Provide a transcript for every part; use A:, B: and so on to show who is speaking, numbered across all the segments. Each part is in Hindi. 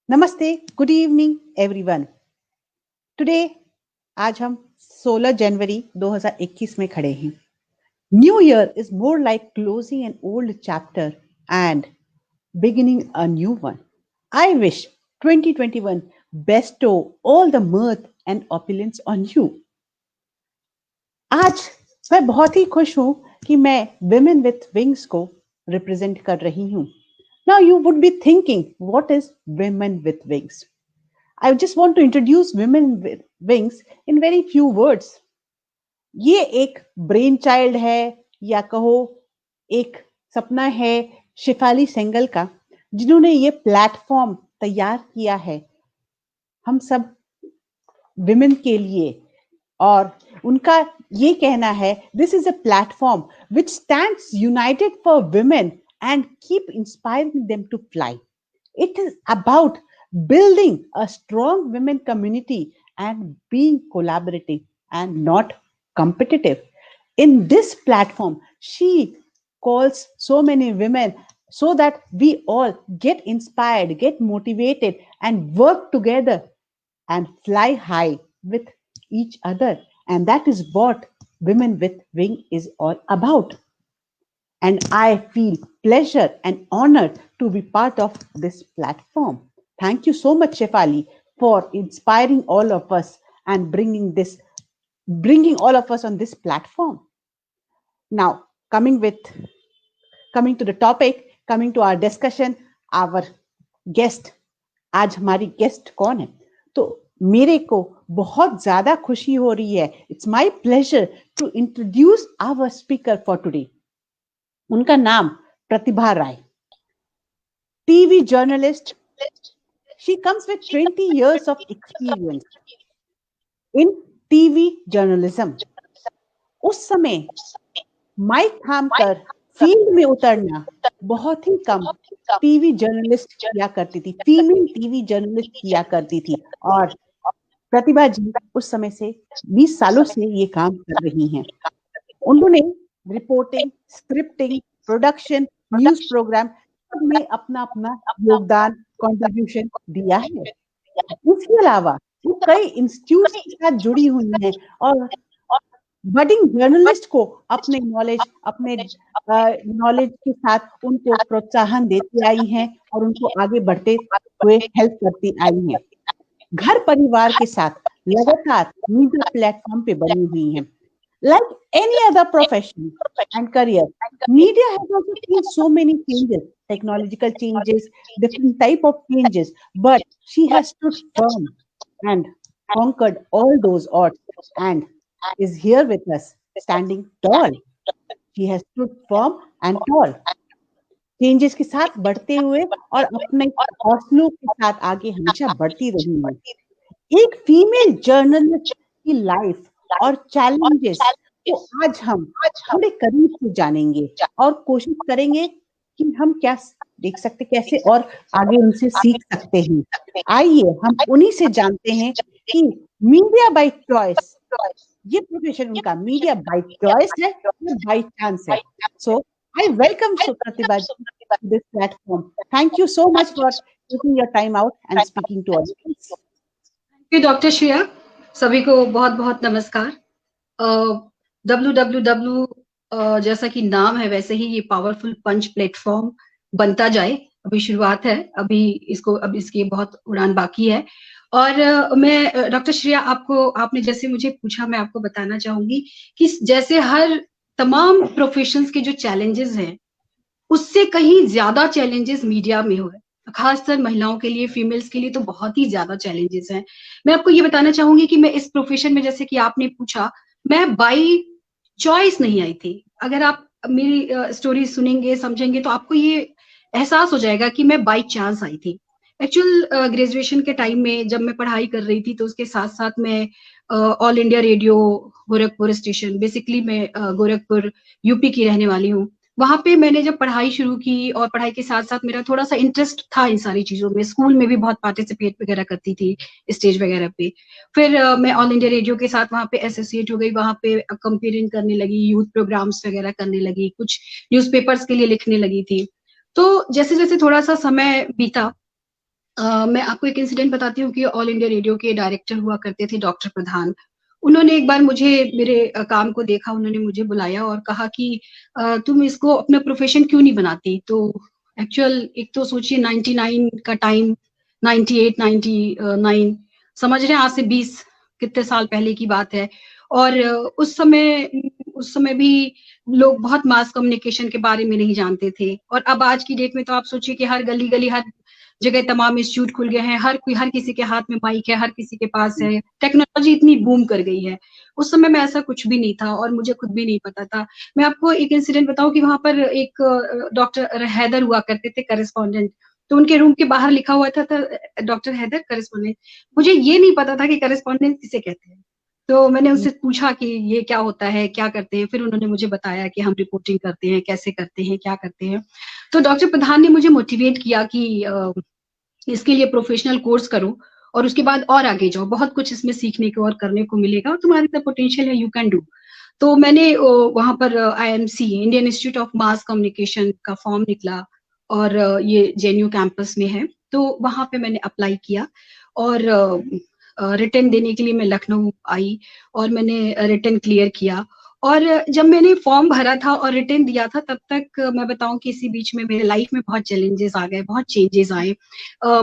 A: नमस्ते, गुड इवनिंग एवरीवन। टुडे आज हम 16 जनवरी 2021 में खड़े हैं। New year is more like closing an old chapter and beginning a new one. I wish 2021 bestow all the mirth and opulence on you. आज मैं बहुत ही खुश हूं कि मैं Women with Wings को रिप्रेजेंट कर रही हूं। Now you would be thinking, what is Women with Wings? I just want to introduce Women with Wings in very few words. ये एक ब्रेन चाइल्ड है या कहो एक सपना है शिफाली सेंगल का, जिन्होंने ये प्लेटफॉर्म तैयार किया है हम सब विमेन के लिए। और उनका ये कहना है, this is a platform which stands united for women and keep inspiring them to fly. It is about building a strong women community and being collaborative and not competitive. In this platform, she calls so many women so that we all get inspired, get motivated, and work together and fly high with each other. And that is what Women with Wing is all about. And I feel pleasure and honored to be part of this platform. Thank you so much, Shefali, for inspiring all of us and bringing all of us on this platform. Now, coming to the topic, coming to our discussion, our guest. आज हमारी गेस्ट कौन है? तो मेरे को बहुत ज्यादा खुशी हो रही है. It's my pleasure to introduce our speaker for today. उनका नाम Pratibha Rai, TV journalist. She comes with 20 years of experience in TV journalism. उस समय माइक थाम कर फील्ड में उतरना बहुत ही कम टीवी जर्नलिस्ट किया करती थी, फीमेल टीवी जर्नलिस्ट किया करती थी. और प्रतिभा जी उस समय से 20 सालों से ये काम कर रही हैं. उन्होंने reporting, scripting, production, news program सब में अपना अपना योगदान, कंट्रीब्यूशन दिया है. इसके अलावा वो कई इंस्टीट्यूट के साथ जुड़ी हुई हैं और बडिंग जर्नलिस्ट को अपने नॉलेज के साथ उनको प्रोत्साहन देती आई हैं और उनको आगे बढ़ते हुए हेल्प करती आई हैं. घर परिवार के साथ लगातार मीडिया प्लेटफॉर्म पे बनी हुई हैं. Like any other profession and career, media has also seen so many changes, technological changes, different type of changes, but she has stood firm and conquered all those odds and is here with us, standing tall. She has stood firm and tall. Changes के साथ बढ़ते हुए और अपने हौसलों के साथ आगे हमेशा बढ़ती रही है. एक फीमेल जर्नलिस्ट की लाइफ और चैलेंजेस को आज हम थोड़े करीब से जानेंगे और कोशिश करेंगे कि हम क्या देख सकते, कैसे और आगे उनसे सीख सकते हैं. आइए हम उन्हीं से जानते हैं कि मीडिया बाय चॉइस, ये प्रोफेशन उनका मीडिया बाय चॉइस है या बाय चांस है. सो I welcome Pratibha to this platform. Thank you so much for taking your time out and speaking to us.
B: Thank you, Dr. Shreya. सभी को बहुत बहुत नमस्कार. www जैसा कि नाम है वैसे ही ये पावरफुल पंच प्लेटफॉर्म बनता जाए. अभी शुरुआत है, अब इसकी बहुत उड़ान बाकी है. और मैं डॉक्टर श्रेया आपने जैसे मुझे पूछा, मैं आपको बताना चाहूंगी कि जैसे हर तमाम प्रोफेशंस के जो चैलेंजेस हैं उससे कहीं ज्यादा चैलेंजेस मीडिया में हो, खासकर महिलाओं के लिए, फीमेल्स के लिए तो बहुत ही ज्यादा चैलेंजेस हैं. मैं आपको ये बताना चाहूंगी कि मैं इस प्रोफेशन में, जैसे कि आपने पूछा, मैं बाई चॉइस नहीं आई थी. अगर आप मेरी स्टोरी सुनेंगे, समझेंगे तो आपको ये एहसास हो जाएगा कि मैं बाई चांस आई थी. एक्चुअल ग्रेजुएशन के टाइम में जब मैं पढ़ाई कर रही थी तो उसके साथ साथ मैं all India radio Gorakhpur station, basically मैं गोरखपुर यूपी की रहने वाली हूँ, वहां पे मैंने जब पढ़ाई शुरू की और पढ़ाई के साथ साथ मेरा थोड़ा सा इंटरेस्ट था इन सारी चीजों में. स्कूल में भी बहुत पार्टिसिपेट वगैरह करती थी स्टेज वगैरह पे. फिर मैं ऑल इंडिया रेडियो के साथ वहां पे एसोसिएट हो गई, वहां पे कंपेयरिंग करने लगी, यूथ प्रोग्राम्स वगैरह करने लगी, कुछ न्यूज़पेपर्स के लिए लिखने लगी थी. तो जैसे जैसे थोड़ा सा समय बीता मैं आपको एक इंसिडेंट बताती हूँ कि ऑल इंडिया रेडियो के डायरेक्टर हुआ करते थे डॉक्टर प्रधान। उन्होंने एक बार मुझे मेरे काम को देखा, उन्होंने मुझे बुलाया और कहा कि तुम इसको अपना प्रोफेशन क्यों नहीं बनाती? तो एक्चुअल एक तो सोचिए 99 का टाइम, 98, 99 समझ रहे हैं, आज से 20 कितने साल पहले की बात है। और उस समय भी लोग बहुत मास कम्युनिकेशन के बारे में नहीं जानते थे। और अब आज की डेट में तो आप सोचिए कि हर गली गली, हर जगह तमाम इंस्टीट्यूट खुल गए हैं, हर किसी के हाथ में माइक है, हर किसी के पास है, टेक्नोलॉजी इतनी बूम कर गई है। उस समय में ऐसा कुछ भी नहीं था और मुझे खुद भी नहीं पता था। मैं आपको एक इंसिडेंट बताऊं कि वहां पर एक डॉक्टर हैदर हुआ करते थे करेस्पॉन्डेंट। तो उनके रूम के बाहर लिखा हुआ था डॉक्टर हैदर करेस्पॉन्डेंट। मुझे ये नहीं पता था कि करेस्पॉन्डेंट किसे कहते हैं। तो मैंने उनसे पूछा कि ये क्या होता है, क्या करते हैं? फिर उन्होंने मुझे बताया कि हम रिपोर्टिंग करते हैं, कैसे करते हैं, क्या करते हैं। तो डॉक्टर प्रधान ने मुझे मोटिवेट किया कि इसके लिए प्रोफेशनल कोर्स करो और उसके बाद और आगे जाओ, बहुत कुछ इसमें सीखने को और करने को मिलेगा और तुम्हारे अंदर पोटेंशियल है, यू कैन डू। तो मैंने वहां पर IMC Indian institute of mass communication का फॉर्म निकला और ये JNU कैंपस में है, तो वहां पे मैंने अप्लाई किया और रिटर्न देने के लिए मैं लखनऊ आई और मैंने रिटर्न क्लियर किया। और जब मैंने फॉर्म भरा था और रिटर्न दिया था, तब तक मैं बताऊं कि इसी बीच में मेरे लाइफ में बहुत चैलेंजेस आ गए, बहुत चेंजेस आए।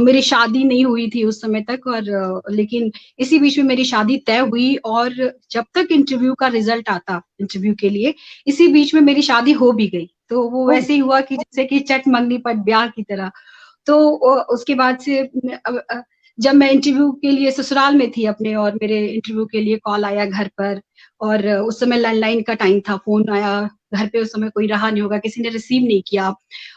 B: मेरी शादी नहीं हुई थी उस समय तक और लेकिन इसी बीच में मेरी शादी तय हुई और जब तक इंटरव्यू का रिजल्ट आता इंटरव्यू के लिए, इसी बीच में मेरी शादी हो भी गई। तो वो वैसे ही हुआ कि जैसे कि चट मंगनी पट ब्याह की तरह। तो उसके बाद से जब मैं इंटरव्यू के लिए ससुराल में थी अपने और मेरे इंटरव्यू के लिए कॉल आया घर पर और उस समय लैंडलाइन का टाइम था, फोन आया घर पे, उस समय कोई रहा नहीं होगा, किसी ने रिसीव नहीं किया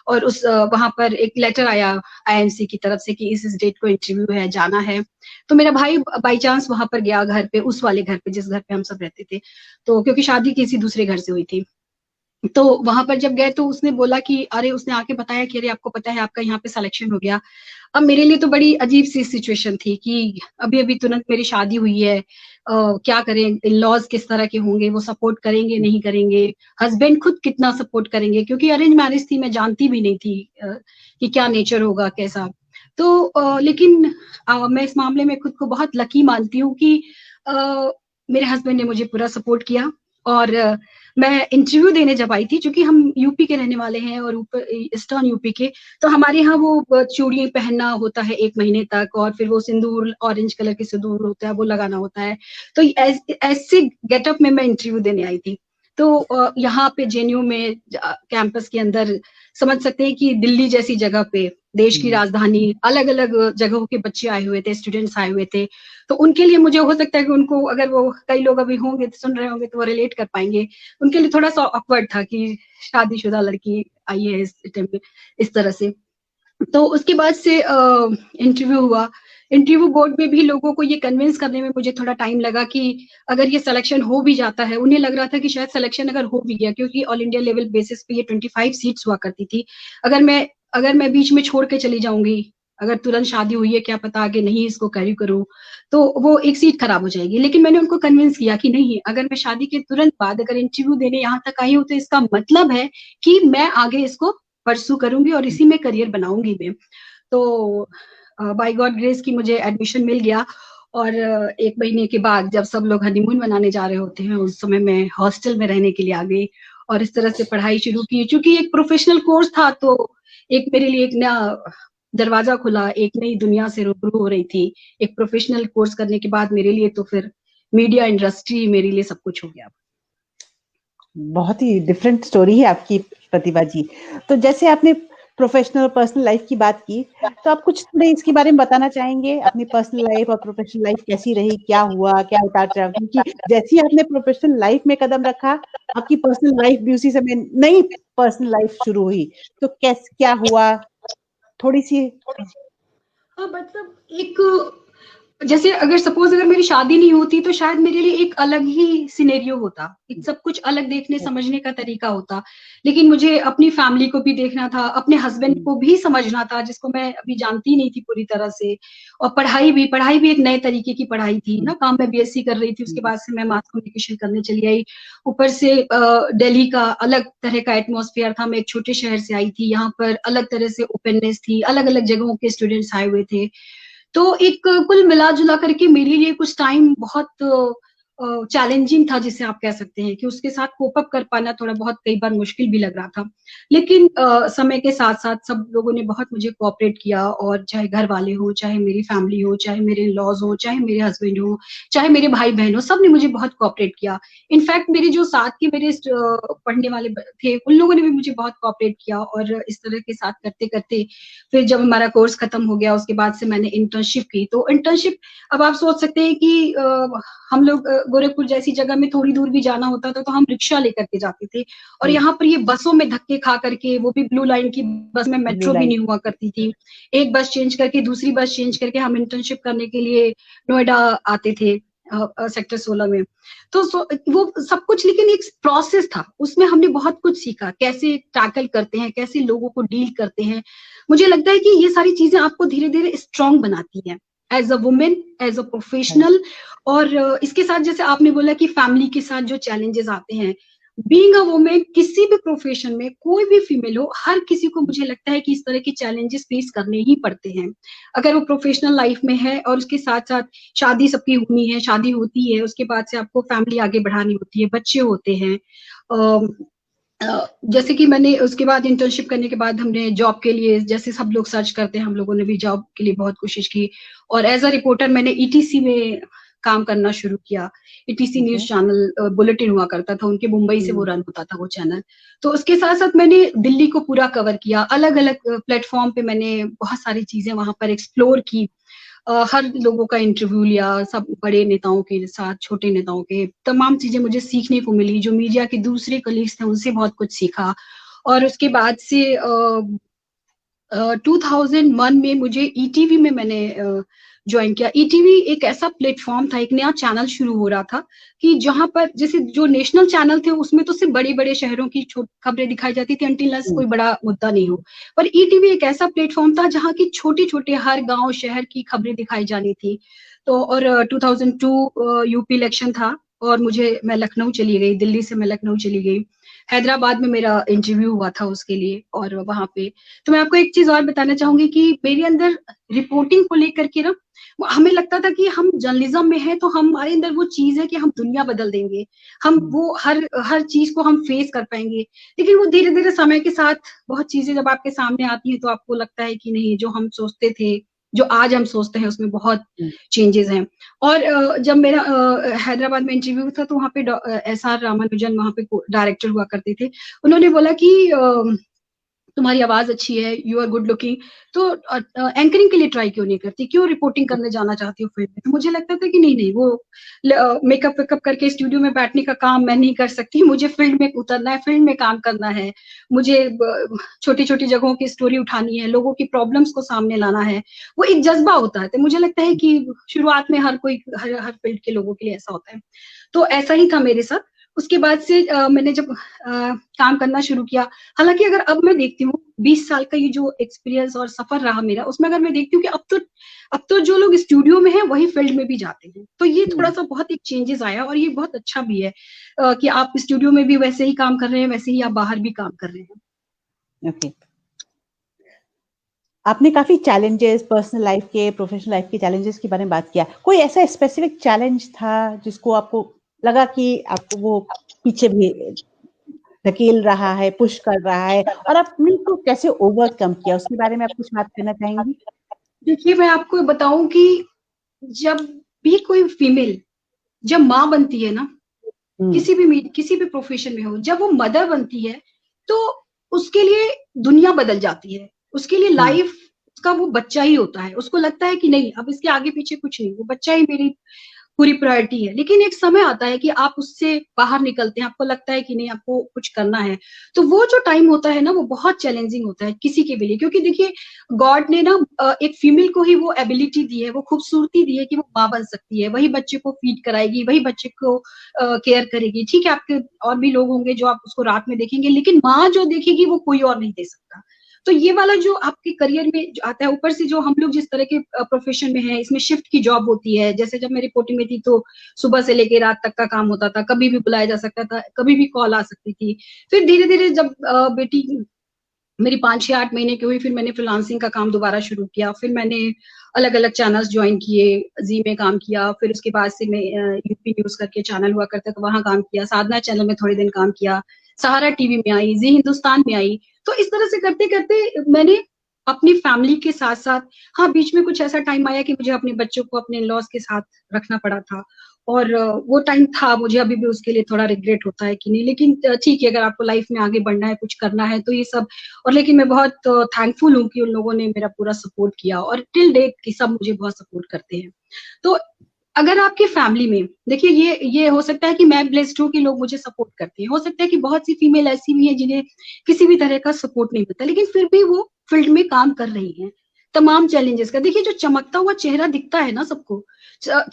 B: और उस वहां पर एक लेटर आया IMC की तरफ से कि इस डेट को इंटरव्यू है, जाना है। तो मेरा भाई बाई चांस वहां पर गया घर पे, उस वाले घर पे जिस घर पे हम सब रहते थे, तो क्योंकि शादी किसी दूसरे घर से हुई थी। तो वहां पर जब गए तो उसने बोला कि अरे, उसने आके बताया कि अरे आपको पता है आपका यहाँ पे सिलेक्शन हो गया। अब मेरे लिए तो बड़ी अजीब सी सिचुएशन थी कि अभी अभी तुरंत मेरी शादी हुई है, क्या करें, इन लॉज किस तरह के होंगे, वो सपोर्ट करेंगे नहीं करेंगे, हस्बैंड खुद कितना सपोर्ट करेंगे, क्योंकि अरेंज मैरिज थी, मैं जानती भी नहीं थी कि क्या नेचर होगा कैसा। तो लेकिन मैं इस मामले में खुद को बहुत लकी मानती हूँ कि मेरे हस्बैंड ने मुझे पूरा सपोर्ट किया। और मैं इंटरव्यू देने जब आई थी, क्योंकि हम यूपी के रहने वाले हैं और ऊपर ईस्टर्न यूपी के, तो हमारे यहाँ वो चूड़ी पहनना होता है 1 महीने तक और फिर वो सिंदूर, ऑरेंज कलर के सिंदूर होता है, वो लगाना होता है। तो ऐसे गेटअप में मैं इंटरव्यू देने आई थी। तो यहाँ पे JNU में कैंपस के अंदर समझ सकते हैं कि दिल्ली जैसी जगह पे, देश की राजधानी, अलग अलग जगहों के बच्चे आए हुए थे, स्टूडेंट्स आए हुए थे। तो उनके लिए मुझे हो सकता है कि उनको, अगर वो कई लोग अभी होंगे सुन रहे होंगे तो वो रिलेट कर पाएंगे, उनके लिए थोड़ा सा ऑकवर्ड था कि शादीशुदा लड़की आई है इस टाइम पे, इस तरह से। तो उसके बाद से इंटरव्यू हुआ। इंटरव्यू बोर्ड में भी लोगों को ये कन्विंस करने में मुझे थोड़ा टाइम लगा कि अगर ये सिलेक्शन हो भी जाता है, उन्हें लग रहा था कि शायद सिलेक्शन अगर हो भी गया, क्योंकि ऑल इंडिया लेवल बेसिस पे ये 25 सीट्स हुआ करती थी। अगर मैं बीच में छोड़ के चली जाऊंगी, अगर तुरंत शादी हुई है, क्या पता आगे नहीं इसको कैरी करूं, तो वो एक सीट खराब हो जाएगी। लेकिन मैंने उनको कन्विंस किया कि नहीं, अगर मैं शादी के तुरंत बाद अगर इंटरव्यू देने यहाँ तक आई हूँ, तो इसका मतलब है कि मैं आगे इसको परसू करूंगी और इसी में करियर बनाऊंगी मैं। तो बाय गॉड ग्रेस की मुझे एडमिशन मिल गया। और 1 महीने के बाद जब सब लोग हनीमून मनाने जा रहे होते हैं, उस समय मैं हॉस्टल में रहने के लिए आ गई और इस तरह से पढ़ाई शुरू की। चूंकि एक प्रोफेशनल कोर्स था, तो एक मेरे लिए एक नया दरवाजा खुला, एक नई दुनिया से रूबरू हो रही थी। एक प्रोफेशनल कोर्स करने के बाद मेरे लिए तो फिर मीडिया इंडस्ट्री मेरे लिए सब कुछ हो गया।
A: बहुत ही डिफरेंट स्टोरी है आपकी, प्रतिभा जी। तो जैसे आपने प्रोफेशनल पर्सनल लाइफ की बात की, तो आप कुछ थोड़े इसके बारे में बताना चाहेंगे, अपनी पर्सनल लाइफ और प्रोफेशनल लाइफ कैसी रही, क्या हुआ, क्या उतार चढ़ाव? क्योंकि जैसे ही आपने प्रोफेशनल लाइफ में कदम रखा, आपकी पर्सनल लाइफ भी उसी समय, नई पर्सनल लाइफ शुरू हुई। तो क्या हुआ, थोड़ी सी?
B: हाँ, मतलब एक जैसे अगर सपोज अगर मेरी शादी नहीं होती तो शायद मेरे लिए एक अलग ही सिनेरियो होता, एक सब कुछ अलग देखने समझने का तरीका होता। लेकिन मुझे अपनी फैमिली को भी देखना था, अपने हस्बैंड को भी समझना था जिसको मैं अभी जानती नहीं थी पूरी तरह से। और पढ़ाई भी एक नए तरीके की पढ़ाई थी ना, काम में बीएससी कर रही थी, उसके बाद से मैं मास कम्युनिकेशन करने चली आई। ऊपर से दिल्ली का अलग तरह का एटमॉस्फेयर था, मैं एक छोटे शहर से आई थी, यहाँ पर अलग तरह से ओपननेस थी, अलग अलग जगहों के स्टूडेंट्स आए हुए थे। तो एक कुल मिला जुला करके मेरे लिए कुछ टाइम बहुत चैलेंजिंग था, जिसे आप कह सकते हैं कि उसके साथ कोप अप कर पाना थोड़ा बहुत कई बार मुश्किल भी लग रहा था। लेकिन समय के साथ साथ सब लोगों ने बहुत मुझे कोऑपरेट किया, और चाहे घर वाले हो, चाहे मेरी फैमिली हो, चाहे मेरे लॉज हो, चाहे मेरे हस्बैंड हो, चाहे मेरे भाई बहन हो, सब ने मुझे बहुत कोऑपरेट किया। इनफैक्ट मेरे जो साथ के मेरे पढ़ने वाले थे, उन लोगों ने भी मुझे बहुत कोऑपरेट किया। और इस तरह के साथ करते करते फिर जब हमारा कोर्स खत्म हो गया, उसके बाद से मैंने इंटर्नशिप की। तो इंटर्नशिप, अब आप सोच सकते हैं कि हम लोग गोरखपुर जैसी जगह में थोड़ी दूर भी जाना होता था तो हम रिक्शा लेकर के जाते थे, और यहाँ पर ये बसों में धक्के खा करके, वो भी ब्लू लाइन की बस में,
A: ब्लू
B: मेट्रो भी
A: लाइन।
B: नहीं हुआ करती थी, एक बस चेंज करके दूसरी बस चेंज करके हम इंटर्नशिप करने के लिए नोएडा आते थे, सेक्टर 16 में। तो वो सब कुछ, लेकिन एक प्रोसेस था, उसमें हमने बहुत कुछ सीखा, कैसे टैकल करते हैं, कैसे लोगों को डील करते हैं। मुझे लगता है कि ये सारी चीजें आपको धीरे धीरे स्ट्रांग बनाती हैं, as a women, as a professional. और इसके साथ जैसे आपने बोला कि फैमिली के साथ जो चैलेंजेस आते हैं, बीइंग अ वुमेन किसी भी प्रोफेशन में, कोई भी फीमेल हो, हर किसी को मुझे लगता है कि इस तरह के चैलेंजेस फेस करने ही पड़ते हैं, अगर वो प्रोफेशनल लाइफ में है। और उसके साथ साथ शादी सबकी होनी है, शादी होती है, उसके बाद से आपको फैमिली आगे बढ़ानी होती है, बच्चे होते हैं। जैसे कि मैंने उसके बाद इंटर्नशिप करने के बाद हमने जॉब के लिए, जैसे सब लोग सर्च करते हैं, हम लोगों ने भी जॉब के लिए बहुत कोशिश की। और एज अ रिपोर्टर मैंने ईटीसी में काम करना शुरू किया। Etc
A: okay.
B: News channel bulletin हुआ करता था, उनके मुंबई से वो रन होता था वो चैनल। तो उसके साथ साथ मैंने दिल्ली को पूरा कवर किया, अलग अलग प्लेटफॉर्म पे मैंने बहुत सारी चीजें वहां पर एक्सप्लोर की। हर लोगों का इंटरव्यू लिया, सब बड़े नेताओं के साथ, छोटे नेताओं के, तमाम चीजें मुझे सीखने को मिली, जो मीडिया के दूसरे कलीग्स थे उनसे बहुत कुछ सीखा। और उसके बाद से 2001 में मुझे ईटीवी में मैंने ज्वाइन किया। ईटीवी एक ऐसा प्लेटफॉर्म था, एक नया चैनल शुरू हो रहा था, कि जहां पर जैसे जो नेशनल चैनल थे उसमें तो सिर्फ बड़े बड़े शहरों की खबरें दिखाई जाती थी, अंटिल कोई बड़ा मुद्दा नहीं हो। पर ईटीवी एक ऐसा प्लेटफॉर्म था जहाँ की छोटे छोटे हर गांव शहर की खबरें दिखाई जानी थी। तो और 2002 यूपी इलेक्शन था, और मैं लखनऊ चली गई, दिल्ली से मैं लखनऊ चली गई। हैदराबाद में मेरा इंटरव्यू हुआ था उसके लिए, और वहां पे तो मैं आपको एक चीज और बताना चाहूंगी कि मेरे अंदर रिपोर्टिंग को लेकर के ना, हमें लगता था कि हम जर्नलिज्म में हैं तो हमारे अंदर वो चीज है कि हम दुनिया बदल देंगे, हम वो हर हर चीज को हम फेस कर पाएंगे। लेकिन वो धीरे धीरे समय के साथ बहुत चीजें जब आपके सामने आती है तो आपको लगता है कि नहीं, जो हम सोचते थे, जो आज हम सोचते हैं, उसमें बहुत चेंजेस हैं। और जब मेरा हैदराबाद में इंटरव्यू था तो वहाँ पे एसआर रामानुजन वहाँ पे डायरेक्टर हुआ करते थे। उन्होंने बोला कि तुम्हारी आवाज अच्छी है, यू आर गुड लुकिंग, तो एंकरिंग के लिए ट्राई क्यों नहीं करती, क्यों रिपोर्टिंग करने जाना चाहती हो फील्ड में। तो मुझे लगता था कि नहीं नहीं, वो मेकअप वेकअप करके स्टूडियो में बैठने का काम मैं नहीं कर सकती, मुझे फील्ड में उतरना है, फील्ड में काम करना है, मुझे छोटी छोटी जगहों की स्टोरी उठानी है, लोगों की प्रॉब्लम्स को सामने लाना है। वो एक जज्बा होता है। तो मुझे लगता है कि शुरुआत में हर फील्ड के लोगों के लिए ऐसा होता है। तो ऐसा ही था मेरे साथ। उसके बाद से मैंने जब काम करना शुरू किया, हालांकि अगर अब मैं देखती हूँ 20 साल का ये जो एक्सपीरियंस और सफर रहा मेरा, उसमें अगर मैं देखती हूँ कि अब तो जो लोग स्टूडियो में हैं वही फील्ड में भी जाते हैं, तो ये थोड़ा सा बहुत एक चेंजेस आया, और ये बहुत अच्छा भी है कि आप स्टूडियो में भी वैसे ही काम कर रहे हैं, वैसे ही आप बाहर भी काम कर रहे हैं।
A: ओके। आपने काफी चैलेंजेस, पर्सनल लाइफ के, प्रोफेशनल लाइफ के चैलेंजेस के बारे में बात किया। कोई ऐसा स्पेसिफिक चैलेंज था जिसको आपको लगा कि आपको वो पीछे भी धकेल रहा है, पुश कर रहा है, और आपने उसको कैसे ओवरकम किया, उसके बारे में आप कुछ बात करना चाहेंगी?
B: देखिए, मैं आपको बताऊं कि जब भी कोई फीमेल जब माँ बनती है ना, किसी भी प्रोफेशन में हो, जब वो मदर बनती है तो उसके लिए दुनिया बदल जाती है, उसके लिए लाइफ का वो बच्चा ही होता है। उसको लगता है कि नहीं, अब इसके आगे पीछे कुछ नहीं, वो बच्चा ही मेरी पूरी प्रायोरिटी है, लेकिन एक समय आता है कि आप उससे बाहर निकलते हैं, आपको लगता है कि नहीं आपको कुछ करना है, तो वो जो टाइम होता है ना वो बहुत चैलेंजिंग होता है किसी के भी लिए, क्योंकि देखिए गॉड ने ना एक फीमेल को ही वो एबिलिटी दी है, वो खूबसूरती दी है कि वो माँ बन सकती है, वही बच्चे को फीड कराएगी, वही बच्चे को केयर करेगी। ठीक है, आपके और भी लोग होंगे जो आप उसको रात में देखेंगे, लेकिन माँ जो देखेगी वो कोई और नहीं दे सकता। तो ये वाला जो आपके करियर में जो आता है, ऊपर से जो हम लोग जिस तरह के प्रोफेशन में है, इसमें शिफ्ट की जॉब होती है, जैसे जब मैं रिपोर्टिंग में थी तो सुबह से लेके रात तक का काम होता था, कभी भी बुलाया जा सकता था, कभी भी कॉल आ सकती थी। फिर धीरे धीरे जब बेटी मेरी 5 या 8 महीने की हुई, फिर मैंने फ्रीलांसिंग का काम दोबारा शुरू किया, फिर मैंने अलग अलग चैनल्स ज्वाइन किए, जी में काम किया, फिर उसके बाद से मैं यूपी न्यूज करके चैनल हुआ करता था, वहां काम किया, साधना चैनल में थोड़े दिन काम किया, सहारा टीवी में आई, जी हिंदुस्तान में आई। तो इस तरह से करते करते मैंने अपनी फैमिली के साथ साथ, हाँ बीच में कुछ ऐसा टाइम आया कि मुझे अपने बच्चों को अपने लॉस के साथ रखना पड़ा था, और वो टाइम था, मुझे अभी भी उसके लिए थोड़ा रिग्रेट होता है कि नहीं, लेकिन ठीक है, अगर आपको लाइफ में आगे बढ़ना है, कुछ करना है, तो ये सब। और लेकिन मैं बहुत थैंकफुल हूँ कि उन लोगों ने मेरा पूरा सपोर्ट किया, और टिल डेट की सब मुझे बहुत सपोर्ट करते हैं। तो अगर आपकी फैमिली में देखिए, ये हो सकता है कि मैं ब्लेस्ड हूँ कि लोग मुझे सपोर्ट करते हैं, हो सकता है कि बहुत सी फीमेल ऐसी भी हैं जिन्हें किसी भी तरह का सपोर्ट नहीं मिलता, लेकिन फिर भी वो फील्ड में काम कर रही हैं तमाम चैलेंजेस का। देखिए, जो चमकता हुआ चेहरा दिखता है ना सबको,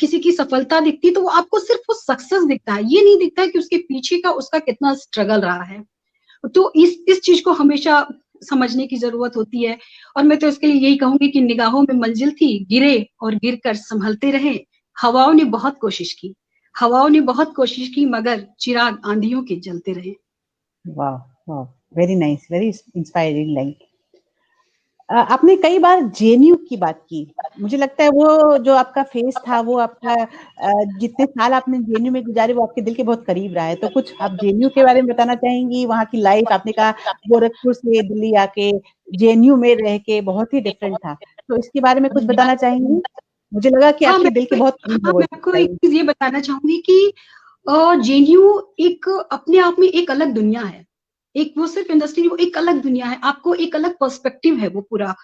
B: किसी की सफलता दिखती तो वो आपको सिर्फ वो सक्सेस दिखता है, ये नहीं दिखता है कि उसके पीछे का उसका कितना स्ट्रगल रहा है। तो इस चीज को हमेशा समझने की जरूरत होती है। और मैं तो इसके लिए यही कहूंगी कि निगाहों में मंजिल थी, गिरे और गिरकर संभलते रहे, हवाओं ने बहुत कोशिश की, हवाओं ने बहुत कोशिश की, मगर चिराग आंधियों के जलते रहे।
A: वाह, वाह, very nice, very inspiring line. आपने कई बार जेएनयू की बात की। मुझे लगता है वो जो आपका फेस था, वो आपका जितने साल आपने जेएनयू में गुजारे वो आपके दिल के बहुत करीब रहा है। तो कुछ आप जेएनयू के बारे में बताना चाहेंगी? वहाँ की लाइफ, आपने कहा गोरखपुर से दिल्ली आके जेएनयू में रह के बहुत ही डिफरेंट था। तो इसके बारे में कुछ बताना चाहेंगी? मुझे लगा कि
B: हाँ
A: आपके दिल के बहुत करीब है वो
B: मैं आपको एक
A: लाइन।
B: चीज ये बताना चाहूंगी कि जेएनयू एक अपने आप में एक अलग दुनिया है। एक वो सिर्फ इंडस्ट्री, वो एक अलग दुनिया है, आपको एक अलग पर्सपेक्टिव है वो पूरा।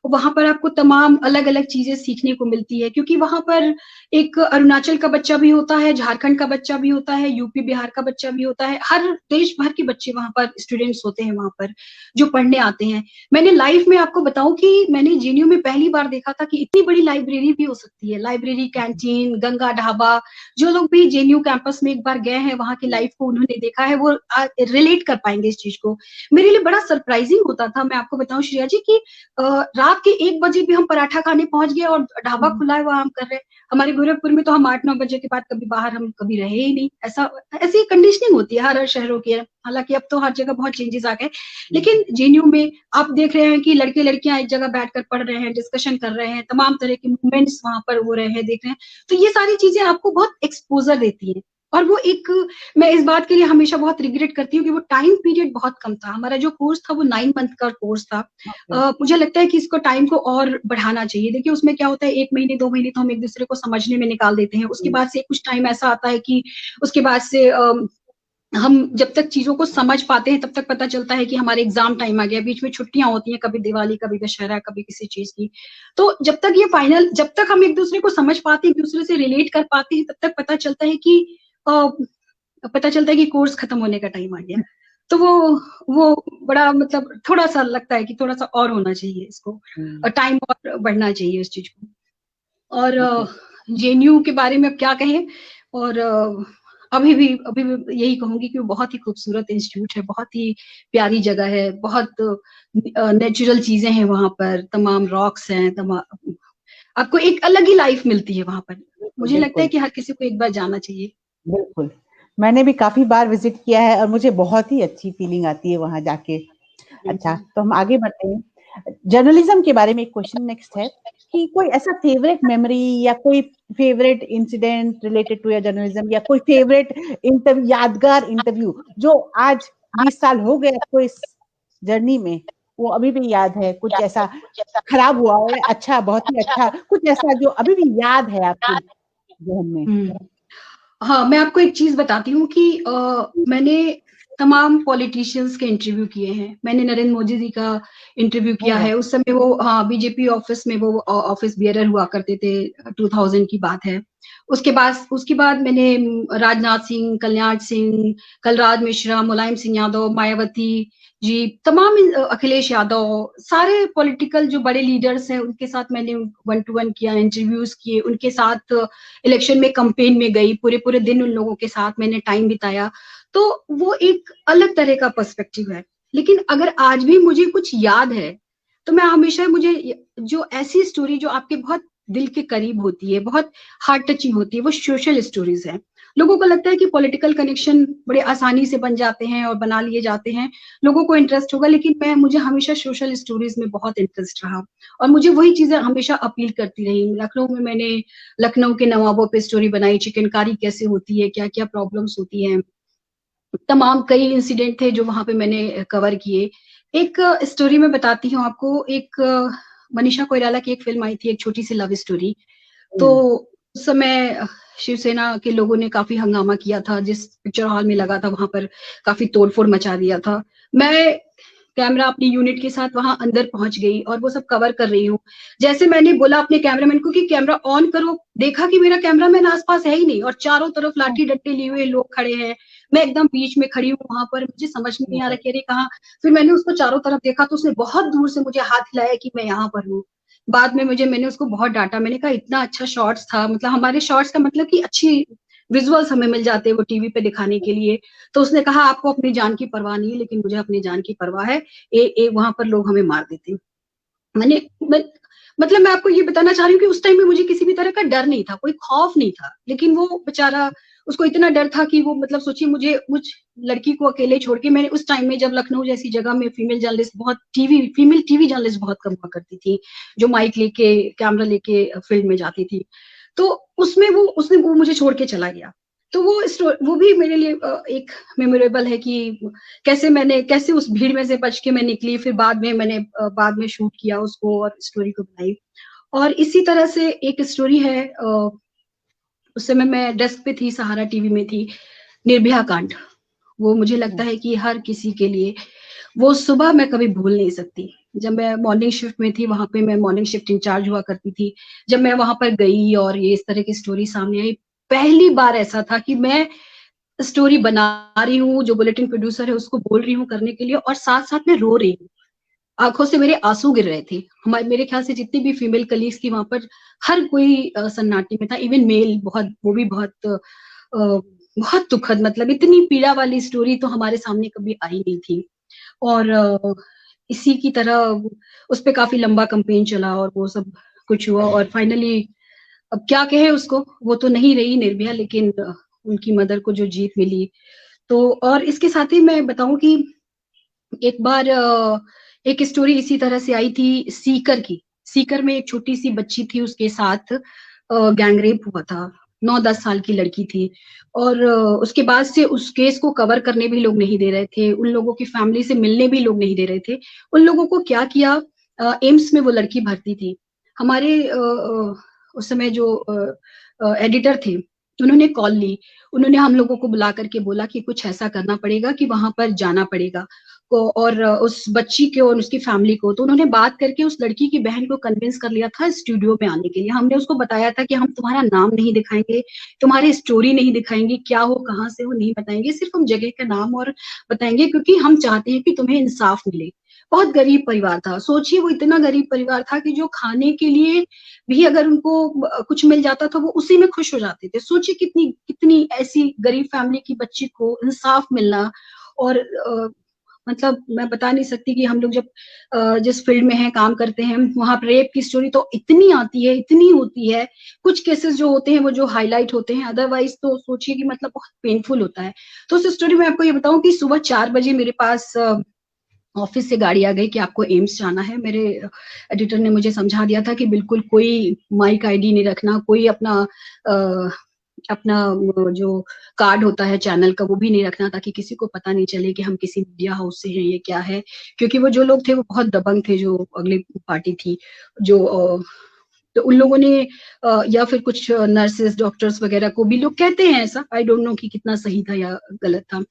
B: वहां पर आपको तमाम अलग अलग चीजें सीखने को मिलती है, क्योंकि वहां पर एक अरुणाचल का बच्चा भी होता है, झारखंड का बच्चा भी होता है, यूपी बिहार का बच्चा भी होता है, हर देश भर के बच्चे वहां पर स्टूडेंट्स होते हैं वहां पर जो पढ़ने आते हैं। मैंने लाइफ में आपको बताऊं कि मैंने जेएनयू में पहली बार देखा था कि इतनी बड़ी लाइब्रेरी भी हो सकती है, लाइब्रेरी, कैंटीन, गंगा ढाबा। जो लोग भी जेएनयू कैंपस में एक बार गए हैं, वहां की लाइफ को उन्होंने देखा है, वो रिलेट कर पाएंगे इस चीज को। मेरे लिए बड़ा सरप्राइजिंग होता था, मैं आपको बताऊं श्रेया जी, कि रात के 1 बजे भी हम पराठा खाने पहुंच गए और ढाबा खुला है, वहां हम कर रहे हैं। हमारे गोरखपुर में तो हम 8-9 बजे के बाद कभी बाहर हम कभी रहे ही नहीं, ऐसा ऐसी कंडीशनिंग होती है हर शहरों की। हालांकि अब तो हर जगह बहुत चेंजेस आ गए, लेकिन जेएनयू में आप देख रहे हैं कि लड़के लड़कियां एक जगह बैठकर पढ़ रहे हैं, डिस्कशन कर रहे हैं, तमाम तरह के मूवमेंट्स वहां पर हो रहे हैं, देख रहे हैं। तो ये सारी चीजें आपको बहुत एक्सपोजर देती है। और वो एक, मैं इस बात के लिए हमेशा बहुत रिग्रेट करती हूँ कि वो टाइम पीरियड बहुत कम था। हमारा जो कोर्स था वो 9 मंथ का कोर्स था। मुझे लगता है कि इसको टाइम को और बढ़ाना चाहिए। देखिए, उसमें क्या होता है, 1 महीने 2 महीने तो हम एक दूसरे को समझने में निकाल देते हैं, उसके बाद से कुछ टाइम ऐसा आता है कि उसके बाद से हम जब तक चीजों को समझ पाते हैं तब तक पता चलता है कि हमारे एग्जाम टाइम आ गया, बीच में छुट्टियां होती हैं, कभी दिवाली, कभी दशहरा, कभी किसी चीज की। तो जब तक हम एक दूसरे को समझ पाते हैं, एक दूसरे से रिलेट कर पाते हैं, तब तक पता चलता है कि कोर्स खत्म होने का टाइम आ गया। तो वो बड़ा, मतलब थोड़ा सा लगता है कि थोड़ा सा और होना चाहिए इसको, टाइम और बढ़ना चाहिए उस चीज को। और जेएनयू के बारे में अब क्या कहें। और अभी भी यही कहूंगी कि वो बहुत ही खूबसूरत इंस्टीट्यूट है, बहुत ही प्यारी जगह है, बहुत नेचुरल चीजें हैं वहां पर, तमाम रॉक्स हैं, तमाम आपको एक अलग ही लाइफ मिलती है वहां पर। मुझे लगता है
A: बिल्कुल,
B: कि हर किसी को एक बार जाना चाहिए।
A: बिल्कुल। मैंने भी काफ़ी बार विज़िट किया है और मुझे बहुत ही अच्छी फीलिंग आती है वहाँ जाके। अच्छा, तो हम आगे बढ़ते हैं। जर्नलिज़्म के बारे में एक क्वेश्चन नेक्स्ट है कि कोई ऐसा फ़ेवरेट मेमोरी या कोई favourite incident related to your journalism या कोई फ़ेवरेट यादगार इंटरव्यू जो आज 20 साल हो गए आपको इस जर्नी में, वो अभी भी याद है? कुछ ऐसा खराब हुआ हो या अच्छा, बहुत ही अच्छा, कुछ ऐसा जो अभी भी याद है आपके ज़हन में?
B: हाँ, मैं आपको एक चीज बताती हूँ कि मैंने तमाम पॉलिटिशियंस के इंटरव्यू किए हैं। मैंने नरेंद्र मोदी जी का इंटरव्यू किया
A: ओह!
B: है, उस समय वो, हाँ, बीजेपी ऑफिस में वो ऑफिस बियरर हुआ करते थे, 2000 की बात है। उसके बाद मैंने राजनाथ सिंह, कल्याण सिंह, कलराज मिश्रा, मुलायम सिंह यादव, मायावती जी, तमाम अखिलेश यादव, सारे पॉलिटिकल जो बड़े लीडर्स हैं उनके साथ मैंने 1 to 1 किया, इंटरव्यूज किए, उनके साथ इलेक्शन में कैंपेन में गई, पूरे दिन उन लोगों के साथ मैंने टाइम बिताया। तो वो एक अलग तरह का पर्सपेक्टिव है। लेकिन अगर आज भी मुझे कुछ याद है तो मैं हमेशा मुझे जो ऐसी स्टोरी जो आपके बहुत दिल के करीब होती है, बहुत हार्ट टचिंग होती है, वो सोशल स्टोरीज हैं। लोगों को लगता है कि पॉलिटिकल कनेक्शन बड़े आसानी से बन जाते हैं और बना लिए जाते हैं, लोगों को इंटरेस्ट होगा, लेकिन मुझे हमेशा सोशल स्टोरीज में बहुत इंटरेस्ट रहा और मुझे वही चीजें हमेशा अपील करती रही। लखनऊ में मैंने लखनऊ के नवाबों पे स्टोरी बनाई, चिकनकारी कैसे होती है, क्या क्या प्रॉब्लम्स होती हैं, तमाम कई इंसिडेंट थे जो वहां पे मैंने कवर किए। एक स्टोरी मैं बताती हूँ आपको, एक मनीषा कोइराला की एक फिल्म आई थी, एक छोटी सी लव स्टोरी। तो उस समय शिवसेना के लोगों ने काफी हंगामा किया था, जिस पिक्चर हॉल में लगा था वहां पर काफी तोड़फोड़ मचा दिया था। मैं कैमरा अपनी यूनिट के साथ वहां अंदर पहुंच गई और वो सब कवर कर रही हूँ। जैसे मैंने बोला अपने कैमरामैन को कि कैमरा ऑन करो, देखा कि मेरा कैमरामैन आसपास है ही नहीं और चारों तरफ लाठी डंडे लिए हुए लोग खड़े हैं। मैं एकदम बीच में खड़ी हूँ वहां पर, मुझे समझ में नहीं आ रहा कि अरे कहाँ। फिर मैंने उसको चारों तरफ देखा तो उसने बहुत दूर से मुझे हाथ हिलाया कि मैं यहाँ पर हूँ। बाद में मैंने उसको बहुत डांटा, मैंने कहा इतना अच्छा शॉट्स था, मतलब हमारे शॉट्स का मतलब कि अच्छी विजुअल्स हमें मिल जाते हैं वो टीवी पे दिखाने के लिए। तो उसने कहा आपको अपनी जान की परवाह नहीं है, लेकिन मुझे अपनी जान की परवाह है, वहां पर लोग हमें मार देते हैं। मैं मतलब मैं आपको ये बताना चाह रही हूँ कि उस टाइम में मुझे किसी भी तरह का डर नहीं था, कोई खौफ नहीं था, लेकिन वो बेचारा, उसको इतना डर था कि वो मतलब सोचिए मुझ लड़की को अकेले छोड़ के, मैंने उस टाइम में जब लखनऊ जैसी जगह में फीमेल टीवी जर्नलिस्ट बहुत कम हुआ करती थी, जो माइक लेके कैमरा लेके फील्ड में जाती थी। तो उसमें वो मुझे छोड़ के चला गया। तो वो भी मेरे लिए एक मेमोरेबल है कि कैसे उस भीड़ में से बच के मैं निकली। फिर मैंने बाद में शूट किया उसको और स्टोरी को बनाई। और इसी तरह से एक स्टोरी है, उस समय मैं डेस्क पे थी, सहारा टीवी में थी, निर्भया कांड। वो मुझे लगता है कि हर किसी के लिए वो सुबह मैं कभी भूल नहीं सकती। जब मैं मॉर्निंग शिफ्ट में थी, वहां पे मैं मॉर्निंग शिफ्ट इंचार्ज हुआ करती थी। जब मैं वहां पर गई और ये इस तरह की स्टोरी सामने आई, पहली बार ऐसा था कि मैं स्टोरी बना रही हूँ, जो बुलेटिन प्रोड्यूसर है उसको बोल रही हूँ करने के लिए, और साथ साथ में रो रही हूँ, आंखों से मेरे आंसू गिर रहे थे। मेरे ख्याल से जितनी भी फीमेल कलीग्स थी वहां पर, हर कोई सन्नाटे में था, इवन मेल वो भी बहुत दुखद, मतलब इतनी पीड़ा वाली स्टोरी तो हमारे सामने कभी आई नहीं थी। और इसी की तरह उस पे काफी लंबा कैंपेन चला और वो सब कुछ हुआ, और फाइनली अब क्या कहे उसको, वो तो नहीं रही निर्भया, लेकिन उनकी मदर को जो जीत मिली। तो और इसके साथ ही मैं बताऊं कि एक बार एक स्टोरी इसी तरह से आई थी सीकर की। सीकर में एक छोटी सी बच्ची थी, उसके साथ गैंगरेप हुआ था, 9-10 साल की लड़की थी। और उसके बाद से उस केस को कवर करने भी लोग नहीं दे रहे थे, उन लोगों की फैमिली से मिलने भी लोग नहीं दे रहे थे। उन लोगों को क्या किया, एम्स में वो लड़की भर्ती थी, हमारे उस समय जो एडिटर थे उन्होंने कॉल ली, उन्होंने हम लोगों को बुला करके बोला कि कुछ ऐसा करना पड़ेगा कि वहां पर जाना पड़ेगा को, और उस बच्ची को और उसकी फैमिली को। तो उन्होंने बात करके उस लड़की की बहन को कन्विंस कर लिया था स्टूडियो में आने के लिए। हमने उसको बताया था कि हम तुम्हारा नाम नहीं दिखाएंगे, तुम्हारी स्टोरी नहीं दिखाएंगे, क्या हो कहाँ से हो नहीं बताएंगे, सिर्फ हम जगह का नाम और बताएंगे, क्योंकि हम चाहते हैं कि तुम्हें इंसाफ मिले। बहुत गरीब परिवार था, सोचिए वो इतना गरीब परिवार था कि जो खाने के लिए भी अगर उनको कुछ मिल जाता था वो उसी में खुश हो जाते थे। सोचिए कितनी कितनी ऐसी गरीब फैमिली की बच्ची को इंसाफ मिलना। और मतलब मैं बता नहीं सकती कि हम लोग जब जिस फील्ड में हैं, काम करते हैं, वहां पर रेप की स्टोरी तो इतनी आती है, इतनी होती है, कुछ केसेस जो होते हैं वो जो हाईलाइट होते हैं, अदरवाइज तो सोचिए कि मतलब बहुत पेनफुल होता है। तो उस स्टोरी में आपको ये बताऊं कि सुबह 4 बजे मेरे पास ऑफिस से गाड़ी आ गई कि आपको एम्स जाना है। मेरे एडिटर ने मुझे समझा दिया था कि बिल्कुल कोई माइक आईडी नहीं रखना, कोई अपना जो कार्ड होता है चैनल का वो भी नहीं रखना, ताकि किसी को पता नहीं चले कि हम किसी मीडिया हाउस से हैं, ये क्या है। क्योंकि वो जो लोग थे वो बहुत दबंग थे, जो अगली पार्टी थी, जो तो उन लोगों ने या फिर कुछ नर्सेस डॉक्टर्स वगैरह को भी लोग कहते हैं ऐसा, आई डोंट नो कि कितना सही था या गलत था,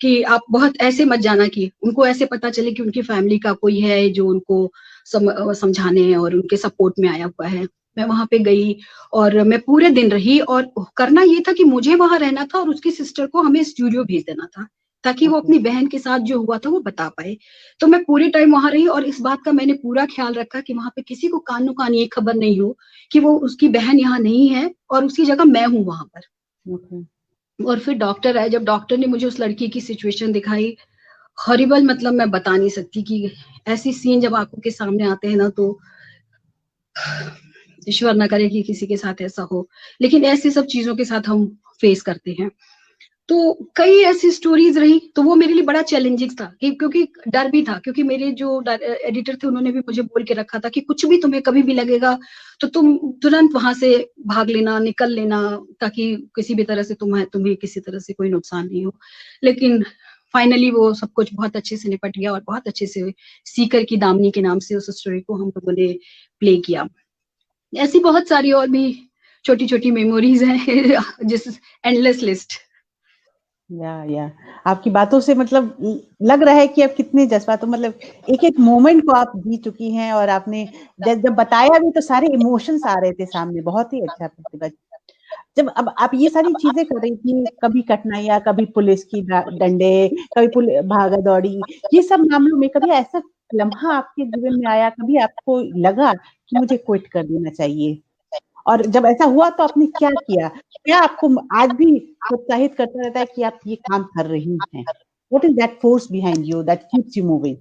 B: कि आप बहुत ऐसे मत जाना कि उनको ऐसे पता चले कि उनकी फैमिली का कोई है जो उनको समझाने और उनके सपोर्ट में आया हुआ है। मैं वहां पे गई और मैं पूरे दिन रही, और करना ये था कि मुझे वहां रहना था और उसकी सिस्टर को हमें स्टूडियो भेज देना था, ताकि वो
A: ओके।
B: अपनी बहन के साथ जो हुआ था वो बता पाए। तो मैं पूरे टाइम वहां रही, और इस बात का मैंने पूरा ख्याल रखा कि वहां पे किसी को कानो कान ये खबर नहीं हो कि वो उसकी बहन यहाँ नहीं है और उसकी जगह मैं हूँ वहां पर।
A: ओके।
B: और फिर डॉक्टर आए, जब डॉक्टर ने मुझे उस लड़की की सिचुएशन दिखाई, हॉरिबल, मतलब मैं बता नहीं सकती कि ऐसी सीन जब आंखों के सामने आते हैं ना, तो ईश्वर ना करे कि किसी के साथ ऐसा हो, लेकिन ऐसी सब चीजों के साथ हम फेस करते हैं। तो कई ऐसी स्टोरीज रही, तो वो मेरे लिए बड़ा चैलेंजिंग था कि, क्योंकि डर भी था, क्योंकि मेरे जो एडिटर थे उन्होंने भी मुझे बोल के रखा था कि कुछ भी तुम्हें कभी भी लगेगा तो तुम तुरंत वहां से भाग लेना, निकल लेना, ताकि किसी भी तरह से तुम्हें किसी तरह से कोई नुकसान नहीं हो। लेकिन फाइनली वो सब कुछ बहुत अच्छे से निपट गया, और बहुत अच्छे से सीकर की दामनी के नाम से उस स्टोरी को हम लोगों ने प्ले किया। ऐसी बहुत सारी और भी छोटी छोटी मेमोरीज हैं जिस एंडलेस लिस्ट।
A: या आपकी बातों से मतलब लग रहा है कि आप कितने जज्बात, मतलब एक एक मोमेंट को आप जी चुकी हैं, और आपने जब बताया भी तो सारे इमोशंस आ रहे थे सामने। बहुत ही अच्छा प्रतिभा। जब अब आप ये सारी चीजें कर रही थी, कभी कठिनाइयाँ, कभी पुलिस की डंडे, कभी भागा दौड़ी, ये सब मामलों में कभी ऐसा लम्हा आपके जीवन में आया, कभी आपको लगा कि मुझे क्विट कर देना चाहिए? और जब ऐसा हुआ तो आपने क्या किया? क्या आपको आज भी प्रोत्साहित करता रहता है कि आप ये काम कर रही हैं? What is that force behind you that keeps you moving?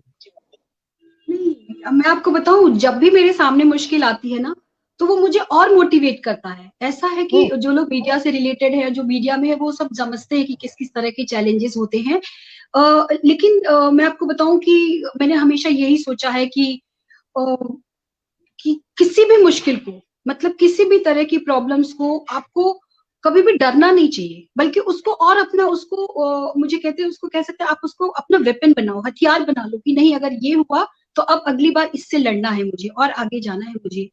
B: नहीं, अब मैं आपको बताऊं, जब भी मेरे सामने मुश्किल आती है ना, तो वो मुझे और मोटिवेट करता है। ऐसा है कि
A: ओह!
B: जो लोग मीडिया से रिलेटेड है, जो मीडिया में है, वो सब समझते हैं कि किस किस तरह के चैलेंजेस होते हैं। लेकिन मैं आपको बताऊं कि मैंने हमेशा यही सोचा है अ, कि किसी भी मुश्किल को, मतलब किसी भी तरह की प्रॉब्लम्स को, आपको कभी भी डरना नहीं चाहिए, बल्कि उसको और अपना उसको मुझे कहते हैं, उसको कह सकते हैं, आप उसको अपना वेपन बनाओ, हथियार बना लो कि नहीं, अगर ये हुआ तो अब अगली बार इससे लड़ना है मुझे और आगे जाना है मुझे।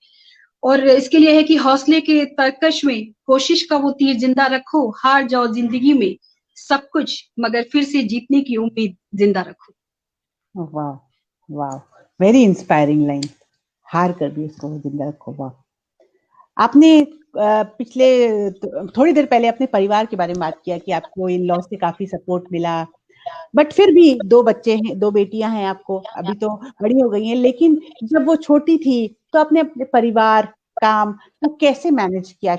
B: और इसके लिए है कि हौसले के तरकश में कोशिश का वो तीर जिंदा रखो, हार जाओ जिंदगी में सब कुछ, मगर फिर से जीतने की उम्मीद जिंदा रखो।
A: वाह! वाह! Very inspiring line. हार कर भी उसको जिंदा रखो। वाह! आपने पिछले थोड़ी देर पहले अपने परिवार के बारे में बात किया कि आपको इन लॉ से काफी सपोर्ट मिला, बट फिर भी 2 बच्चे हैं, 2 बेटियां हैं आपको, अभी तो बड़ी हो गई हैं, लेकिन जब वो छोटी थी तो आपने अपने परिवार, काम को कैसे मैनेज किया?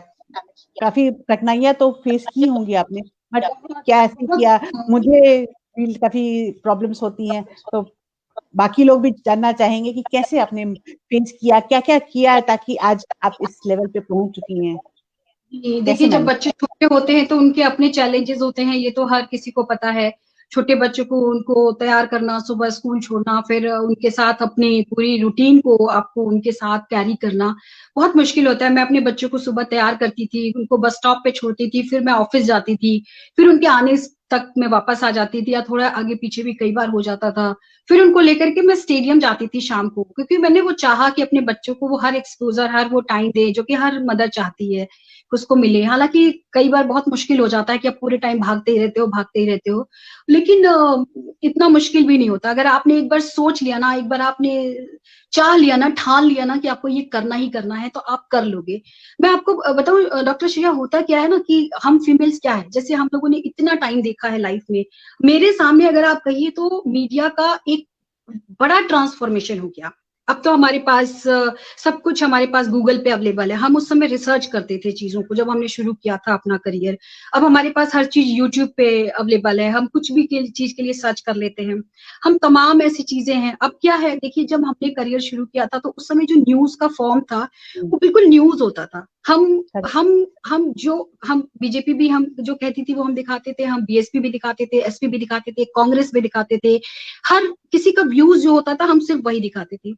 A: काफी कठिनाइयां तो फेस की होंगी आपने, बट
B: बहुत
A: क्या ऐसे
B: बहुत
A: किया? मुझे भी काफी प्रॉब्लम्स होती हैं, तो बाकी लोग भी जानना चाहेंगे कि कैसे आपने फेस किया, क्या-क्या किया ताकि आज आप इस लेवल पे पहुंच चुकी हैं?
B: जी,
A: कैसे
B: देखिए, जब
A: मैनेज?
B: बच्चे छोटे होते हैं तो उनके अपने चैलेंजेस होते हैं, ये तो हर किसी को पता है। छोटे बच्चों को उनको तैयार करना, सुबह स्कूल छोड़ना, फिर उनके साथ अपनी पूरी रूटीन को आपको उनके साथ कैरी करना बहुत मुश्किल होता है। मैं अपने बच्चों को सुबह तैयार करती थी, उनको बस स्टॉप पे छोड़ती थी, फिर मैं ऑफिस जाती थी, फिर उनके आने तक मैं वापस आ जाती थी, या थोड़ा आगे पीछे भी कई बार हो जाता था। फिर उनको लेकर के मैं स्टेडियम जाती थी शाम को, क्योंकि मैंने वो चाहा कि अपने बच्चों को वो हर एक्सपोजर, हर वो टाइम दे जो कि हर मदर चाहती है उसको मिले। हालांकि कई बार बहुत मुश्किल हो जाता है कि आप पूरे टाइम भागते ही रहते हो, भागते ही रहते हो, लेकिन इतना मुश्किल भी नहीं होता। अगर आपने एक बार सोच लिया ना, एक बार आपने चाह लिया ना, ठान लिया ना कि आपको ये करना ही करना है, तो आप कर लोगे। मैं आपको बताऊं डॉक्टर श्रेया, होता क्या है ना कि हम फीमेल्स क्या है, जैसे हम लोगों ने इतना टाइम देखा है लाइफ में, मेरे सामने अगर आप कहिए तो मीडिया का एक बड़ा ट्रांसफॉर्मेशन हो गया। अब तो हमारे पास सब कुछ हमारे पास गूगल पे अवेलेबल है। हम उस समय रिसर्च करते थे चीजों को, जब हमने शुरू किया था अपना करियर। अब हमारे पास हर चीज यूट्यूब पे अवेलेबल है, हम कुछ भी चीज के लिए सर्च कर लेते हैं। हम तमाम ऐसी चीजें हैं। अब क्या है, देखिए, जब हमने करियर शुरू किया था तो उस समय जो न्यूज का फॉर्म था
A: हुँ,
B: वो बिल्कुल न्यूज होता था। हम
A: करेक्ट,
B: हम हम बीजेपी भी हम जो कहती थी वो हम दिखाते थे, हम बीएसपी भी दिखाते थे, एसपी भी दिखाते थे, कांग्रेस भी दिखाते थे। हर किसी का व्यूज जो होता था हम सिर्फ वही दिखाते थे।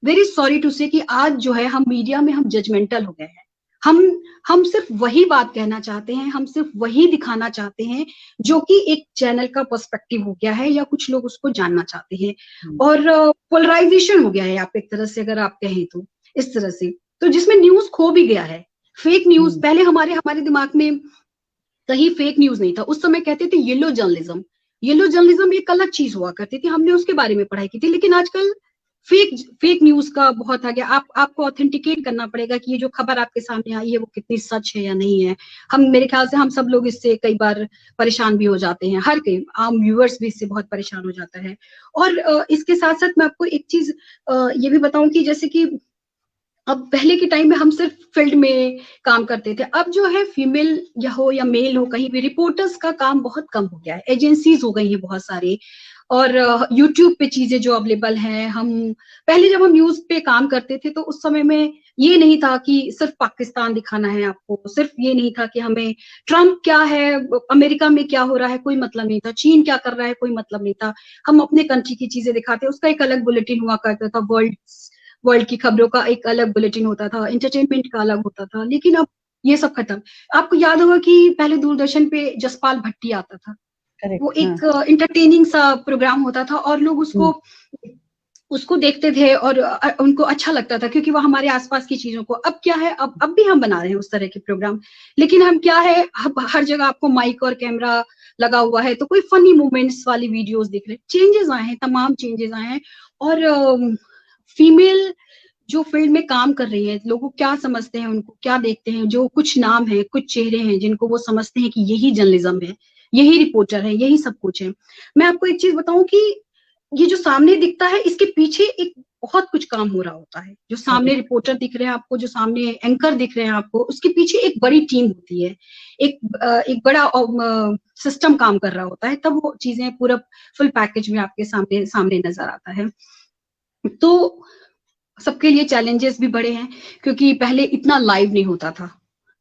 B: वेरी सॉरी टू से कि आज जो है हम मीडिया में हम जजमेंटल हो गए हैं। हम हम सिर्फ वही बात कहना चाहते हैं, हम सिर्फ वही दिखाना चाहते हैं जो कि एक चैनल का पर्सपेक्टिव हो गया है, या कुछ लोग उसको जानना चाहते हैं।
A: हुँ,
B: और पोलराइजेशन हो गया है, आप एक तरह से अगर आप कहें तो इस तरह से, तो जिसमें न्यूज खो भी गया है। फेक न्यूज
A: हुँ,
B: पहले हमारे हमारे दिमाग में कहीं फेक न्यूज नहीं था। उस समय कहते थे येलो जर्नलिज्म। येलो जर्नलिज्म एक अलग चीज हुआ करती थी, हमने उसके बारे में पढ़ाई की थी। लेकिन आजकल फेक न्यूज का बहुत आ गया। आपको ऑथेंटिकेट करना पड़ेगा कि ये जो खबर आपके सामने आई है वो कितनी सच है या नहीं है। मेरे ख्याल से हम सब लोग इससे कई बार परेशान भी हो जाते हैं, हर कोई आम व्यूअर्स भी इससे बहुत परेशान हो जाता है। और इसके साथ साथ मैं आपको एक चीज ये भी बताऊं कि जैसे कि अब पहले के टाइम में हम सिर्फ फील्ड में काम करते थे, अब जो है फीमेल या हो या मेल हो, कहीं भी रिपोर्टर्स का काम बहुत कम हो गया है, एजेंसीज हो गई हैं बहुत सारी, और यूट्यूब पे चीजें जो अवेलेबल हैं। हम पहले जब हम न्यूज पे काम करते थे तो उस समय में ये नहीं था कि सिर्फ पाकिस्तान दिखाना है आपको, सिर्फ ये नहीं था कि हमें ट्रम्प क्या है, अमेरिका में क्या हो रहा है, कोई मतलब नहीं था, चीन क्या कर रहा है, कोई मतलब नहीं था। हम अपने कंट्री की चीजें दिखाते, उसका एक अलग बुलेटिन हुआ करता था, वर्ल्ड की खबरों का एक अलग बुलेटिन होता था, एंटरटेनमेंट का अलग होता था। लेकिन अब ये सब खत्म। आपको याद होगा कि पहले दूरदर्शन पे जसपाल भट्टी आता था, वो
A: करेक्ट, हाँ।
B: एक इंटरटेनिंग सा प्रोग्राम होता था और लोग उसको
A: हम्म,
B: उसको देखते थे और उनको अच्छा लगता था, क्योंकि वो हमारे आसपास की चीजों को, अब क्या है, अब भी हम बना रहे हैं उस तरह के प्रोग्राम, लेकिन हम क्या है, हर जगह आपको माइक और कैमरा लगा हुआ है, तो कोई फनी मोमेंट्स वाली वीडियोस दिख रहे, चेंजेस आए हैं, तमाम चेंजेस आए हैं। और फीमेल जो फील्ड में काम कर रही है, लोगों क्या समझते हैं, उनको क्या देखते हैं, जो कुछ नाम है, कुछ चेहरे हैं जिनको वो समझते हैं कि यही जर्नलिज्म है, यही रिपोर्टर है, यही सब कुछ है। मैं आपको एक चीज बताऊं कि ये जो सामने दिखता है, इसके पीछे एक बहुत कुछ काम हो रहा होता है। जो सामने
A: करेक्ट।
B: रिपोर्टर दिख रहे हैं आपको, जो सामने एंकर दिख रहे हैं आपको, उसके पीछे एक बड़ी टीम होती है, एक बड़ा सिस्टम काम कर रहा होता है, तब वो चीजें पूरा फुल पैकेज में आपके सामने सामने नजर आता है। तो सबके लिए चैलेंजेस भी बड़े हैं, क्योंकि पहले इतना लाइव नहीं होता था,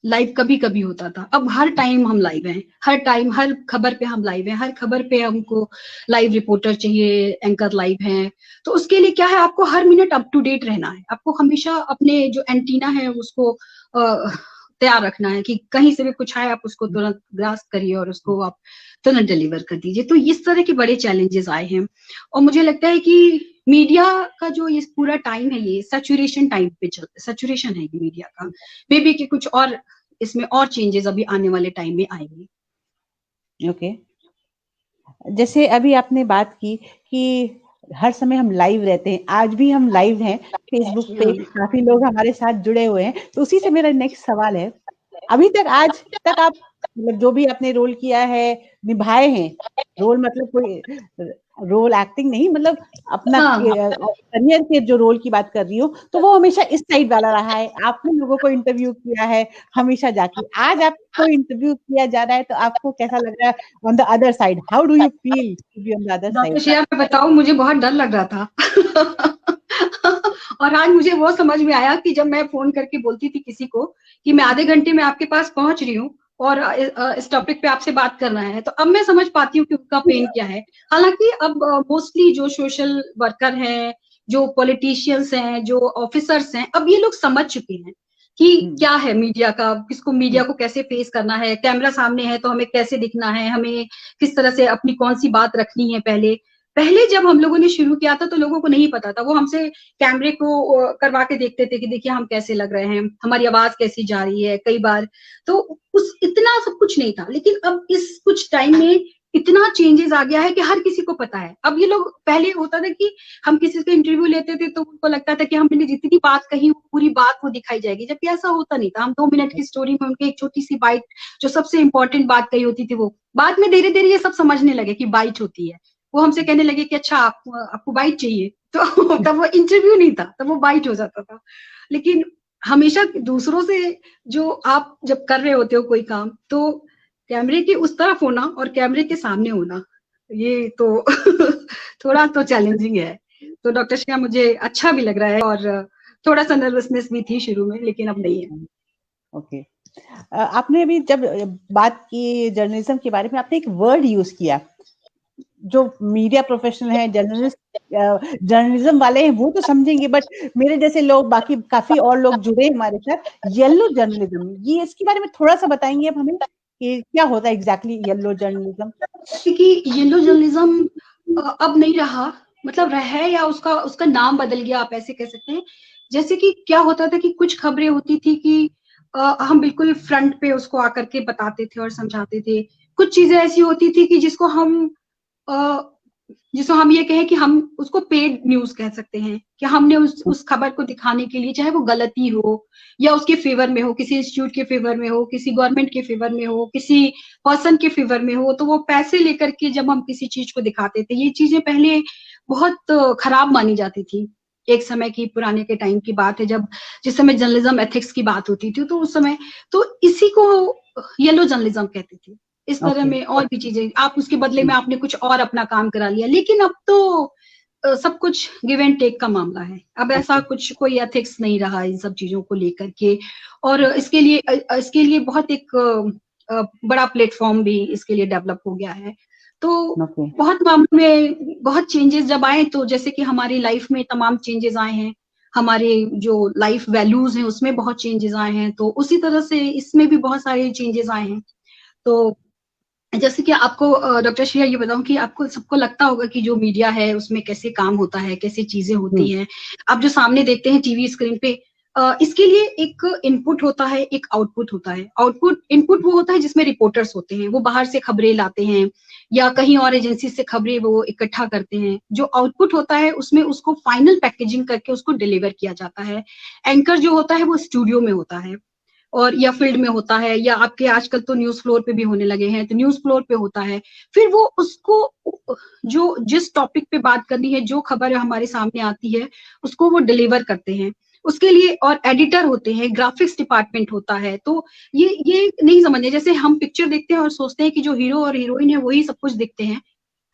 B: लाइव कभी कभी होता था, अब हर टाइम हम लाइव हैं, हर टाइम हर खबर पे हम लाइव हैं, हर खबर पे हमको लाइव रिपोर्टर चाहिए, एंकर लाइव हैं। तो उसके लिए क्या है, आपको हर मिनट अप टू डेट रहना है, आपको हमेशा अपने जो एंटीना है उसको तैयार रखना है कि कहीं से भी कुछ आए आप उसको तुरंत ग्रास्प करिए और उसको आप तुरंत डिलीवर कर दीजिए। तो इस तरह के बड़े चैलेंजेस आए हैं, और मुझे लगता है कि मीडिया का जो ये पूरा टाइम है, ये सैचुरेशन टाइम पे सैचुरेशन है ये मीडिया का। मे बी कि कुछ और इसमें और चेंजेस अभी आने वाले टाइम में आएंगे।
A: ओके। जैसे अभी आपने बात की कि हर समय हम लाइव रहते हैं, आज भी हम लाइव हैं फेसबुक पे, काफी लोग हमारे साथ जुड़े हुए हैं। तो उसी से मेरा नेक्स्ट सवाल है, अभी तक आज तक आप मतलब जो भी आपने रोल किया है, निभाए हैं, रोल मतलब कोई रोल एक्टिंग नहीं, मतलब अपना
B: हाँ,
A: करियर के जो रोल की बात कर रही हूँ, तो वो हमेशा इस साइड वाला रहा है, आपने लोगों को इंटरव्यू किया है हमेशा जाके, आज आपको इंटरव्यू किया जा रहा है तो आपको कैसा लग रहा है on the other side? How do you feel to be on the other
B: doctor
A: side?
B: Shreya मैं बताऊं, मुझे बहुत डर लग रहा था और आज मुझे वो समझ में आया कि जब मैं फोन करके बोलती थी किसी को कि मैं आधे घंटे में आपके पास पहुंच रही हूँ और इस टॉपिक पे आपसे बात करना है, तो अब मैं समझ पाती हूँ कि उनका पेन क्या है। हालांकि अब मोस्टली जो सोशल वर्कर हैं, जो पॉलिटिशियंस हैं, जो ऑफिसर्स हैं, अब ये लोग समझ चुके हैं कि क्या है मीडिया का, किसको मीडिया को कैसे फेस करना है, कैमरा सामने है तो हमें कैसे दिखना है, हमें किस तरह से अपनी कौन सी बात रखनी है। पहले पहले जब हम लोगों ने शुरू किया था तो लोगों को नहीं पता था, वो हमसे कैमरे को करवा के देखते थे कि देखिए हम कैसे लग रहे हैं, हमारी आवाज कैसी जा रही है कई बार। तो उस इतना सब कुछ नहीं था, लेकिन अब इस कुछ टाइम में इतना चेंजेस आ गया है कि हर किसी को पता है। अब ये लोग, पहले होता था कि हम किसी का इंटरव्यू लेते थे तो उनको लगता था कि हमने जितनी बात कही वो पूरी बात वो दिखाई जाएगी, जबकि ऐसा होता नहीं था। हम 2 मिनट की स्टोरी में उनकी एक छोटी सी बाइट, जो सबसे इंपॉर्टेंट बात कही होती थी, वो बाद में धीरे धीरे ये सब समझने लगे कि बाइट होती है। वो हमसे कहने लगे कि अच्छा आपको बाइट चाहिए, तो तब वो इंटरव्यू नहीं था, तब वो बाइट हो जाता था। लेकिन हमेशा दूसरों से जो आप जब कर रहे होते हो कोई काम, तो कैमरे के उस तरफ होना और कैमरे के सामने होना, ये तो थोड़ा तो चैलेंजिंग है। तो डॉक्टर श्रेया मुझे अच्छा भी लग रहा है, और थोड़ा सा नर्वसनेस भी थी शुरू में, लेकिन अब नहीं है।
A: ओके। आपने अभी जब बात की जर्नलिज्म के बारे में, आपने एक वर्ड यूज किया, जो मीडिया प्रोफेशनल है, जर्नलिस्ट, जर्नलिज्म वाले हैं वो तो समझेंगे, बट मेरे जैसे लोग, बाकी काफी और लोग जुड़े हमारे साथ, येलो जर्नलिज्म, ये इसके बारे में थोड़ा सा बताएंगे आप हमें कि क्या होता है एग्जैक्टली येलो जर्नलिज्म?
B: क्योंकि येलो जर्नलिज्म अब नहीं रहा, मतलब रहा है या उसका उसका नाम बदल गया, आप ऐसे कह सकते हैं। जैसे कि क्या होता था कि कुछ खबरें होती थी कि हम बिल्कुल फ्रंट पे उसको आकर के बताते थे और समझाते थे। कुछ चीजें ऐसी होती थी कि जिसको हम जिसको हम ये कहें कि हम उसको पेड न्यूज कह सकते हैं, कि हमने उस खबर को दिखाने के लिए, चाहे वो गलती हो या उसके फेवर में हो, किसी इंस्टीट्यूट के फेवर में हो, किसी गवर्नमेंट के फेवर में हो, किसी पर्सन के फेवर में हो, तो वो पैसे लेकर के जब हम किसी चीज को दिखाते थे, ये चीजें पहले बहुत खराब मानी जाती थी। एक समय की, पुराने के टाइम की बात है, जब जिस समय जर्नलिज्म एथिक्स की बात होती थी, तो उस समय तो इसी को येलो जर्नलिज्म कहते थे। इस तरह
A: Okay.
B: में और भी चीजें, आप उसके बदले में आपने कुछ और अपना काम करा लिया, लेकिन अब तो सब कुछ गिव एंड टेक का मामला है। अब ऐसा
A: Okay.
B: कुछ कोई एथिक्स नहीं रहा इन सब चीजों को लेकर के, और इसके लिए बहुत एक बड़ा प्लेटफॉर्म भी इसके लिए डेवलप हो गया है। तो
A: Okay.
B: बहुत मामलों में बहुत चेंजेस जब आए, तो जैसे कि हमारी लाइफ में तमाम चेंजेस आए हैं, हमारे जो लाइफ वैल्यूज हैं उसमें बहुत चेंजेस आए हैं, तो उसी तरह से इसमें भी बहुत सारे चेंजेस आए हैं। तो जैसे कि आपको डॉक्टर श्रेया ये बताऊं कि आपको सबको लगता होगा कि जो मीडिया है उसमें कैसे काम होता है, कैसे चीजें होती हैं। आप जो सामने देखते हैं टीवी स्क्रीन पे, इसके लिए एक इनपुट होता है, एक आउटपुट होता है। इनपुट वो होता है जिसमें रिपोर्टर्स होते हैं, वो बाहर से खबरें लाते हैं या कहीं और एजेंसी से खबरें वो इकट्ठा करते हैं। जो आउटपुट होता है उसमें उसको फाइनल पैकेजिंग करके उसको डिलीवर किया जाता है। एंकर जो होता है वो स्टूडियो में होता है और या फील्ड में होता है, या आपके आजकल तो न्यूज फ्लोर पे भी होने लगे हैं, तो न्यूज फ्लोर पे होता है। फिर वो उसको जो जिस टॉपिक पे बात करनी है, जो खबर हमारे सामने आती है, उसको वो डिलीवर करते हैं। उसके लिए और एडिटर होते हैं, ग्राफिक्स डिपार्टमेंट होता है। तो ये नहीं समझे, जैसे हम पिक्चर देखते हैं और सोचते हैं कि जो हीरो और हीरोइन है वही सब कुछ दिखते हैं,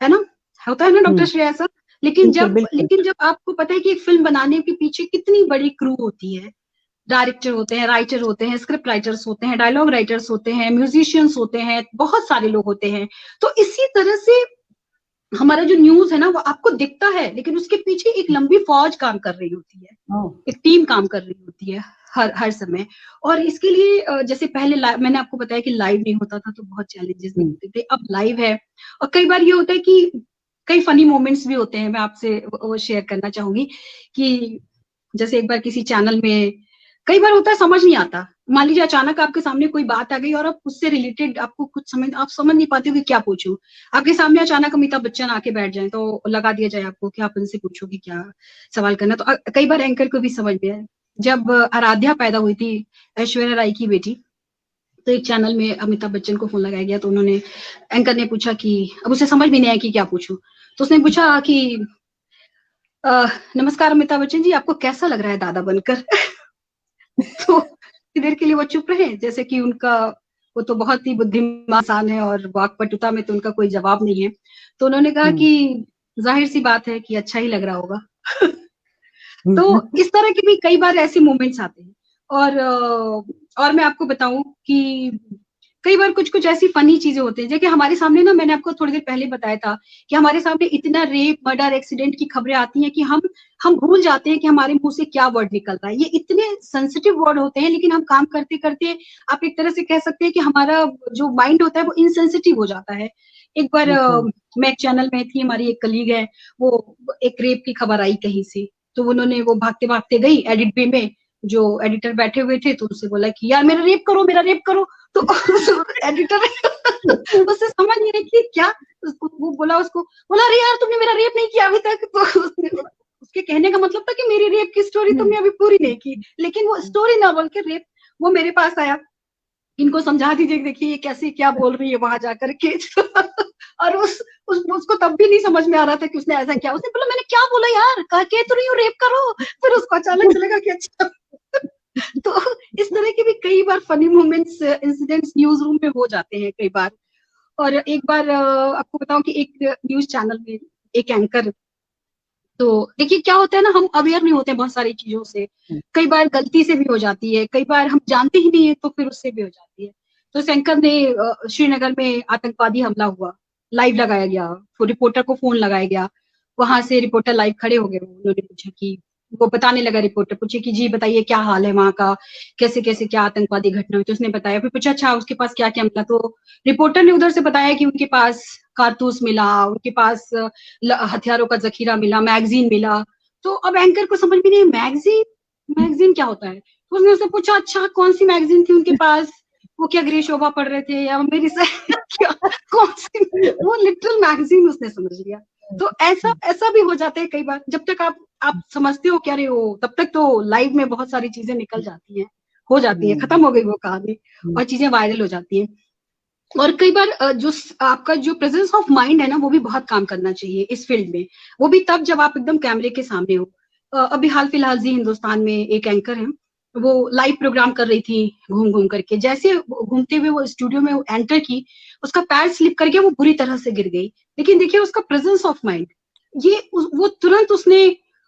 B: है ना, होता है ना डॉक्टर श्रेया ऐसा। लेकिन
A: बिल्कुल,
B: जब
A: बिल्कुल।
B: लेकिन जब आपको पता है कि एक फिल्म बनाने के पीछे कितनी बड़ी क्रू होती है, डायरेक्टर होते हैं, राइटर होते हैं, स्क्रिप्ट राइटर्स होते हैं, डायलॉग राइटर्स होते हैं, म्यूजिशियंस होते हैं, बहुत सारे लोग होते हैं। तो इसी तरह से हमारा जो न्यूज है ना, वो आपको दिखता है, लेकिन उसके पीछे एक लंबी फौज काम कर रही होती है,
A: ओह!
B: एक टीम काम कर रही होती है हर हर समय। और इसके लिए जैसे पहले मैंने आपको बताया कि लाइव नहीं होता था, तो बहुत चैलेंजेस भी
A: हुँ,
B: होते थे। अब लाइव है, और कई बार ये होता है कि कई फनी मोमेंट्स भी होते हैं। मैं आपसे वो शेयर करना चाहूंगी कि जैसे एक बार किसी चैनल में, कई बार होता है समझ नहीं आता, मान लीजिए अचानक आपके सामने कोई बात आ गई और आप उससे रिलेटेड आपको कुछ आप समझ नहीं पाते हो कि क्या पूछूं। आपके सामने अचानक अमिताभ बच्चन आके बैठ जाए, तो लगा दिया जाए आपको कि आप उनसे पूछो कि क्या सवाल करना। तो कई बार एंकर को भी समझ में आया। जब आराध्या पैदा हुई थी, ऐश्वर्या राय की बेटी, तो एक चैनल में अमिताभ बच्चन को फोन लगाया गया, तो उन्होंने, एंकर ने पूछा कि, अब उसे समझ में नहीं आया कि क्या पूछूं, तो उसने पूछा कि नमस्कार अमिताभ बच्चन जी, आपको कैसा लग रहा है दादा बनकर? तो थोड़ी देर के लिए वो चुप रहे, जैसे कि उनका, वो तो बहुत ही बुद्धिमान इंसान है और वाक्पटुता में तो उनका कोई जवाब नहीं है। तो उन्होंने कहा
A: हुँ।
B: कि जाहिर सी बात है कि अच्छा ही लग रहा होगा।
A: हुँ,
B: तो
A: हुँ,
B: इस तरह के भी कई बार ऐसे मोमेंट्स आते हैं। और मैं आपको बताऊं कि कई बार कुछ कुछ ऐसी फनी चीजें होती हैं, जैसे हमारे सामने ना, मैंने आपको थोड़ी देर पहले बताया था कि हमारे सामने इतना रेप, मर्डर, एक्सीडेंट की खबरें आती हैं कि हम भूल जाते हैं कि हमारे मुंह से क्या वर्ड निकल रहा है। ये इतने सेंसिटिव वर्ड होते हैं, लेकिन हम काम करते करते, आप एक तरह से कह सकते हैं कि हमारा जो माइंड होता है वो इनसेंसिटिव हो जाता है। एक बार
A: बिल्कुल।
B: मैं एक चैनल में थी, हमारी एक कलीग है, वो एक रेप की खबर आई कहीं से, तो उन्होंने, वो भागते भागते गई एडिट बे में, जो एडिटर बैठे हुए थे, तो उससे बोला कि यार मेरा रेप करो, मेरा रेप करो। तो एडिटर उससे समझ नहीं रही कि क्या, वो बोला, उसको बोला, अरे यार तुमने मेरा रेप नहीं किया अभी तक। तो उसके कहने का मतलब था कि मेरी रेप की स्टोरी
A: हुँ,
B: तुमने अभी पूरी नहीं की, लेकिन वो स्टोरी ना बोल के रेप, वो मेरे पास आया, इनको समझा दीजिए, देखिए ये कैसे क्या बोल रही है वहां जाकर के। और उसको तब भी नहीं समझ में आ रहा था कि उसने ऐसा क्या, उसने बोला मैंने क्या बोला यार, कह के तो रही हूँ रेप करो। फिर उसको अचानक से लगा कि अच्छा। तो इस तरह के भी कई बार funny moments, incidents news room में हो जाते हैं कई बार। और एक बार आपको बताऊं कि एक न्यूज चैनल में एक एंकर, तो देखिए क्या होता है ना, हम अवेयर नहीं होते बहुत सारी चीजों से,
A: हुँ,
B: कई बार गलती से भी हो जाती है, कई बार हम जानते ही नहीं है तो फिर उससे भी हो जाती है। तो इस एंकर ने, श्रीनगर में आतंकवादी हमला हुआ, लाइव लगाया गया, तो रिपोर्टर को फोन लगाया गया, वहां से रिपोर्टर लाइव खड़े हो गए, उन्होंने पूछा कि, वो बताने लगा, रिपोर्टर पूछे कि जी बताइए क्या हाल है वहां का, कैसे कैसे क्या आतंकवादी घटना हुई, तो उसने बताया। फिर पूछा अच्छा उसके पास क्या क्या मिला, तो रिपोर्टर ने उधर से बताया कि उनके पास कारतूस मिला, उनके पास हथियारों का जखीरा मिला, मैगजीन मिला। तो अब एंकर को समझ में नहीं, मैगजीन, मैगजीन क्या होता है, तो उसने उससे पूछा अच्छा कौन सी मैगजीन थी उनके पास, वो क्या गृह शोभा पढ़ रहे थे या मेरी क्या, कौन सी, वो लिटरल मैगजीन उसने समझ लिया। तो ऐसा ऐसा भी हो जाता है कई बार, जब तक आप समझते हो क्या रे हो, तब तक तो लाइव में बहुत सारी चीजें निकल जाती हैं, हो जाती है, खत्म हो गई वो कहानी और चीजें वायरल हो जाती हैं। और कई बार जो आपका जो प्रेजेंस ऑफ माइंड है ना, वो भी बहुत काम करना चाहिए इस फील्ड में, वो भी तब जब आप एकदम कैमरे के सामने हो। अभी हाल फिलहाल जी हिंदुस्तान में एक एंकर है, वो लाइव प्रोग्राम कर रही थी घूम घूम करके, जैसे घूमते हुए वो स्टूडियो में एंटर की, उसका पैर स्लिप करके वो बुरी तरह से गिर गई। लेकिन देखिए उसका प्रेजेंस ऑफ माइंड, वो तुरंत उसने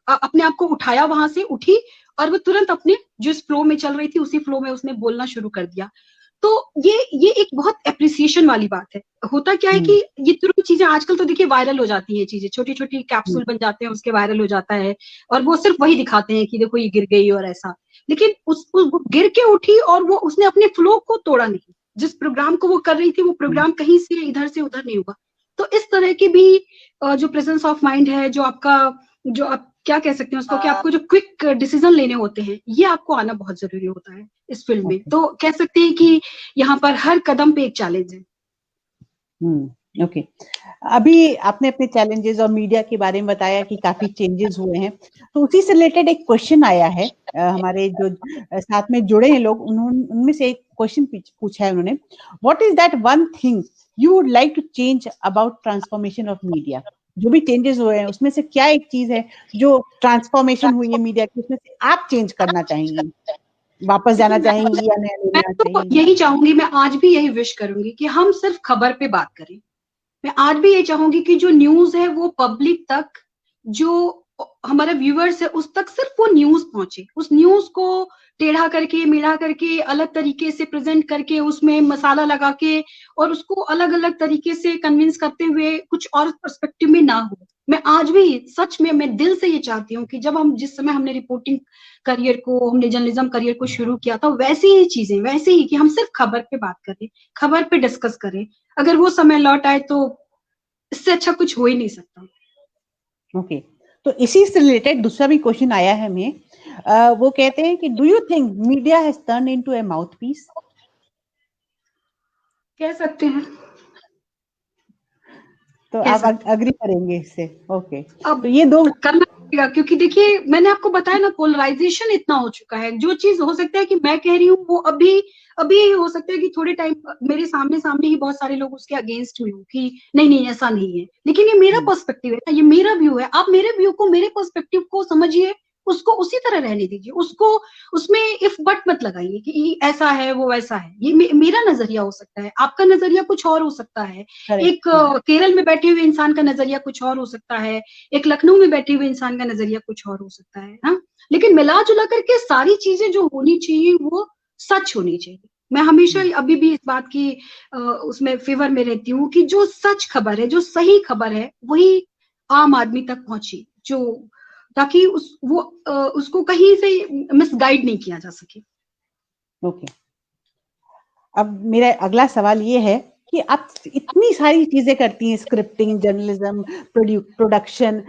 B: अपने आप को उठाया, वहां से उठी और वो तुरंत अपने जिस फ्लो में चल रही थी उसी फ्लो में उसने बोलना शुरू कर दिया। तो ये एक बहुत एप्रिसिएशन वाली बात है। होता क्या है कि ये तुरंत चीजें आजकल तो देखिए वायरल हो जाती हैं, चीजें छोटी छोटी कैप्सूल बन जाते हैं, उसके वायरल हो जाता है और वो सिर्फ वही दिखाते हैं कि देखो ये गिर गई और ऐसा। लेकिन वो गिर के उठी और वो उसने अपने फ्लो को तोड़ा नहीं, जिस प्रोग्राम को वो कर रही थी वो प्रोग्राम कहीं से इधर से उधर नहीं हुआ। तो इस तरह की भी जो प्रेजेंस ऑफ माइंड है, जो आपका, जो आप क्या कह सकते हैं उसको, कि आपको जो क्विक डिसीजन लेने होते हैं, ये आपको आना बहुत जरूरी होता है इस फील्ड में। तो कह सकते हैं कि यहाँ पर हर कदम पे एक चैलेंज है।
A: ओके, अभी आपने अपने चैलेंजेस और मीडिया के बारे में बताया कि काफी चेंजेस हुए हैं, तो उसी से रिलेटेड एक क्वेश्चन आया है। हमारे जो साथ में जुड़े हैं लोग, उनमें से एक क्वेश्चन पूछा है उन्होंने, what is that one thing you would like to change about transformation of media? जो भी चेंजेस हुए हैं उसमें से क्या एक चीज है जो ट्रांसफॉर्मेशन हुई है मीडिया की, उसमें से आप चेंज करना चाहेंगी, वापस जाना चाहेंगी या नया
B: मैं
A: लेना
B: तो
A: चाहेंगी?
B: यही चाहूंगी, मैं आज भी यही विश करूंगी कि हम सिर्फ खबर पे बात करें। मैं आज भी ये चाहूंगी कि जो न्यूज है वो पब्लिक तक, जो हमारे व्यूअर्स है उस तक सिर्फ वो न्यूज पहुंचे, उस न्यूज को टेढ़ा करके मेढ़ा करके अलग तरीके से प्रेजेंट करके उसमें मसाला लगा के और उसको अलग अलग तरीके से कन्विंस करते हुए कुछ और पर्सपेक्टिव में ना हो। मैं आज भी सच में, मैं दिल से ये चाहती हूँ कि जब हम, जिस समय हमने रिपोर्टिंग करियर को, हमने जर्नलिज्म करियर को शुरू किया था, वैसे ही चीजें, वैसे ही कि हम सिर्फ खबर पे बात करें, खबर पे डिस्कस करें। अगर वो समय लौट आए तो इससे अच्छा कुछ हो ही नहीं सकता।
A: ओके, तो इसी से रिलेटेड दूसरा भी क्वेश्चन आया है हमें। वो कहते हैं कि do you think media has turn into A mouthpiece?
B: कह सकते हैं,
A: तो
B: कह
A: आप
B: सकते हैं।
A: अग्री करेंगे इससे? ओके,
B: अब
A: तो ये दो
B: करना पड़ेगा, क्योंकि देखिए मैंने आपको बताया ना, पोलराइजेशन इतना हो चुका है। जो चीज हो सकता है कि मैं कह रही हूँ वो अभी अभी हो सकता है कि थोड़े टाइम मेरे सामने सामने ही बहुत सारे लोग उसके अगेंस्ट हुए हो कि नहीं नहीं ऐसा नहीं है, लेकिन ये मेरा पर्सपेक्टिव है ना, ये मेरा व्यू है। आप मेरे व्यू को, मेरे पर्सपेक्टिव को समझिए, उसको उसी तरह रहने दीजिए, उसको उसमें इफ बट मत लगाइए कि ऐसा है वो वैसा है। ये मेरा नजरिया हो सकता है, आपका नजरिया कुछ और हो सकता है, एक केरल में बैठे हुए इंसान का नजरिया कुछ और हो सकता है, एक लखनऊ में बैठे हुए इंसान का नजरिया कुछ और हो सकता है ना। लेकिन मिला जुला करके सारी चीजें जो होनी चाहिए वो सच होनी चाहिए। मैं हमेशा अभी भी इस बात की उसमें फेवर में रहती हूँ कि जो सच खबर है, जो सही खबर है, वही आम आदमी तक पहुंची, जो ताकि उसको कहीं से मिसगाइड नहीं किया जा सके।
A: ओके, अब मेरा अगला सवाल ये है कि आप इतनी सारी चीजें करती हैं, स्क्रिप्टिंग, जर्नलिज्म, प्रोडक्शन,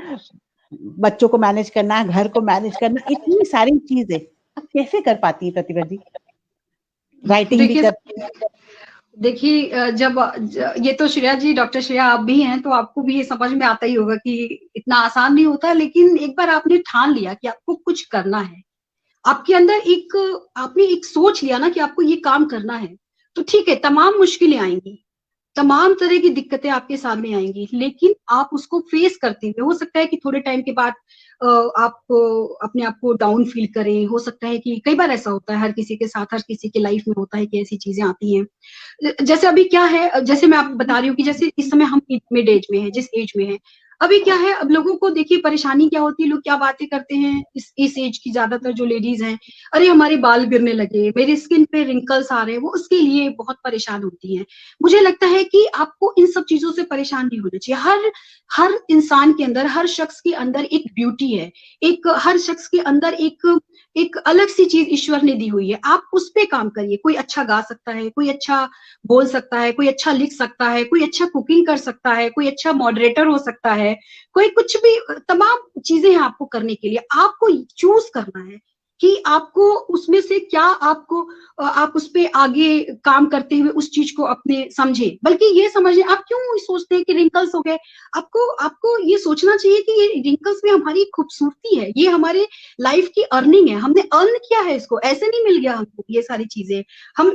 A: बच्चों को मैनेज करना, घर को मैनेज करना, इतनी सारी चीजें आप कैसे कर पाती है प्रतिभा जी? राइटिंग भी करती हैं।
B: देखिए जब ये तो श्रेया जी, डॉक्टर श्रेया आप भी हैं, तो आपको भी ये समझ में आता ही होगा कि इतना आसान नहीं होता। लेकिन एक बार आपने ठान लिया कि आपको कुछ करना है, आपके अंदर एक, आपने एक सोच लिया ना कि आपको ये काम करना है, तो ठीक है, तमाम मुश्किलें आएंगी, तमाम तरह की दिक्कतें आपके सामने आएंगी, लेकिन आप उसको फेस करते हुए, हो सकता है कि थोड़े टाइम के बाद आप अपने आप को डाउन फील करें। हो सकता है कि कई बार ऐसा होता है, हर किसी के साथ, हर किसी के लाइफ में होता है कि ऐसी चीजें आती हैं। जैसे अभी क्या है, जैसे मैं आपको बता रही हूँ कि जैसे इस समय हम मिड एज में है, जिस एज में है अभी, क्या है, अब लोगों को देखिए परेशानी क्या होती है, लोग क्या बातें करते हैं इस एज की, ज्यादातर जो लेडीज हैं, अरे हमारे बाल गिरने लगे, मेरी स्किन पे रिंकल्स आ रहे हैं, वो उसके लिए बहुत परेशान होती हैं। मुझे लगता है कि आपको इन सब चीजों से परेशान नहीं होना चाहिए। हर हर इंसान के अंदर, हर शख्स के अंदर एक ब्यूटी है, एक हर शख्स के अंदर एक अलग सी चीज ईश्वर ने दी हुई है। आप उस पे काम करिए। कोई अच्छा गा सकता है, कोई अच्छा बोल सकता है, कोई अच्छा लिख सकता है, कोई अच्छा कुकिंग कर सकता है, कोई अच्छा मॉडरेटर हो सकता है, कोई कुछ भी, तमाम चीजें हैं आपको करने के लिए। आपको चूज करना है कि आपको उसमें से क्या आपको आप उस पे आगे काम करते हुए उस चीज को अपने समझे, बल्कि ये समझे आप क्यों सोचते हैं कि रिंकल्स हो गए। आपको आपको ये सोचना चाहिए कि ये रिंकल्स में हमारी खूबसूरती है, ये हमारे लाइफ की अर्निंग है, हमने अर्न किया है इसको, ऐसे नहीं मिल गया हमको ये सारी चीजें।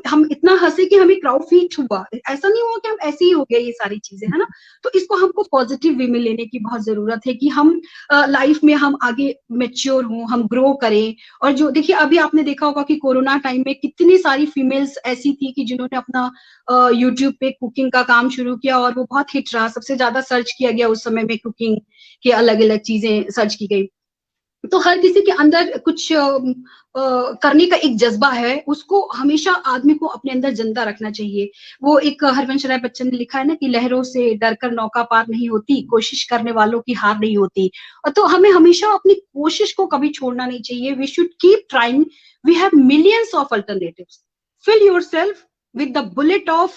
B: हम इतना हंसे कि हमें क्राउड फीट हुआ, ऐसा नहीं हुआ कि हम ऐसे ही हो गए ये सारी चीजें, है ना। तो इसको हमको पॉजिटिव वे में लेने की बहुत जरूरत है कि हम लाइफ में हम आगे मेच्योर हों, हम ग्रो करें। और जो देखिए अभी आपने देखा होगा कि कोरोना टाइम में कितनी सारी फीमेल्स ऐसी थी कि जिन्होंने अपना यूट्यूब पे कुकिंग का काम शुरू किया और वो बहुत हिट रहा, सबसे ज्यादा सर्च किया गया उस समय में कुकिंग की अलग अलग चीजें सर्च की गई। तो हर किसी के अंदर कुछ करने का एक जज्बा है, उसको हमेशा आदमी को अपने अंदर जिंदा रखना चाहिए। वो एक हरवंश राय बच्चन ने लिखा है ना कि लहरों से डरकर नौका पार नहीं होती, कोशिश करने वालों की हार नहीं होती। और तो हमें हमेशा अपनी कोशिश को कभी छोड़ना नहीं चाहिए। We should keep trying, we have millions of alternatives, fill yourself with the bullet of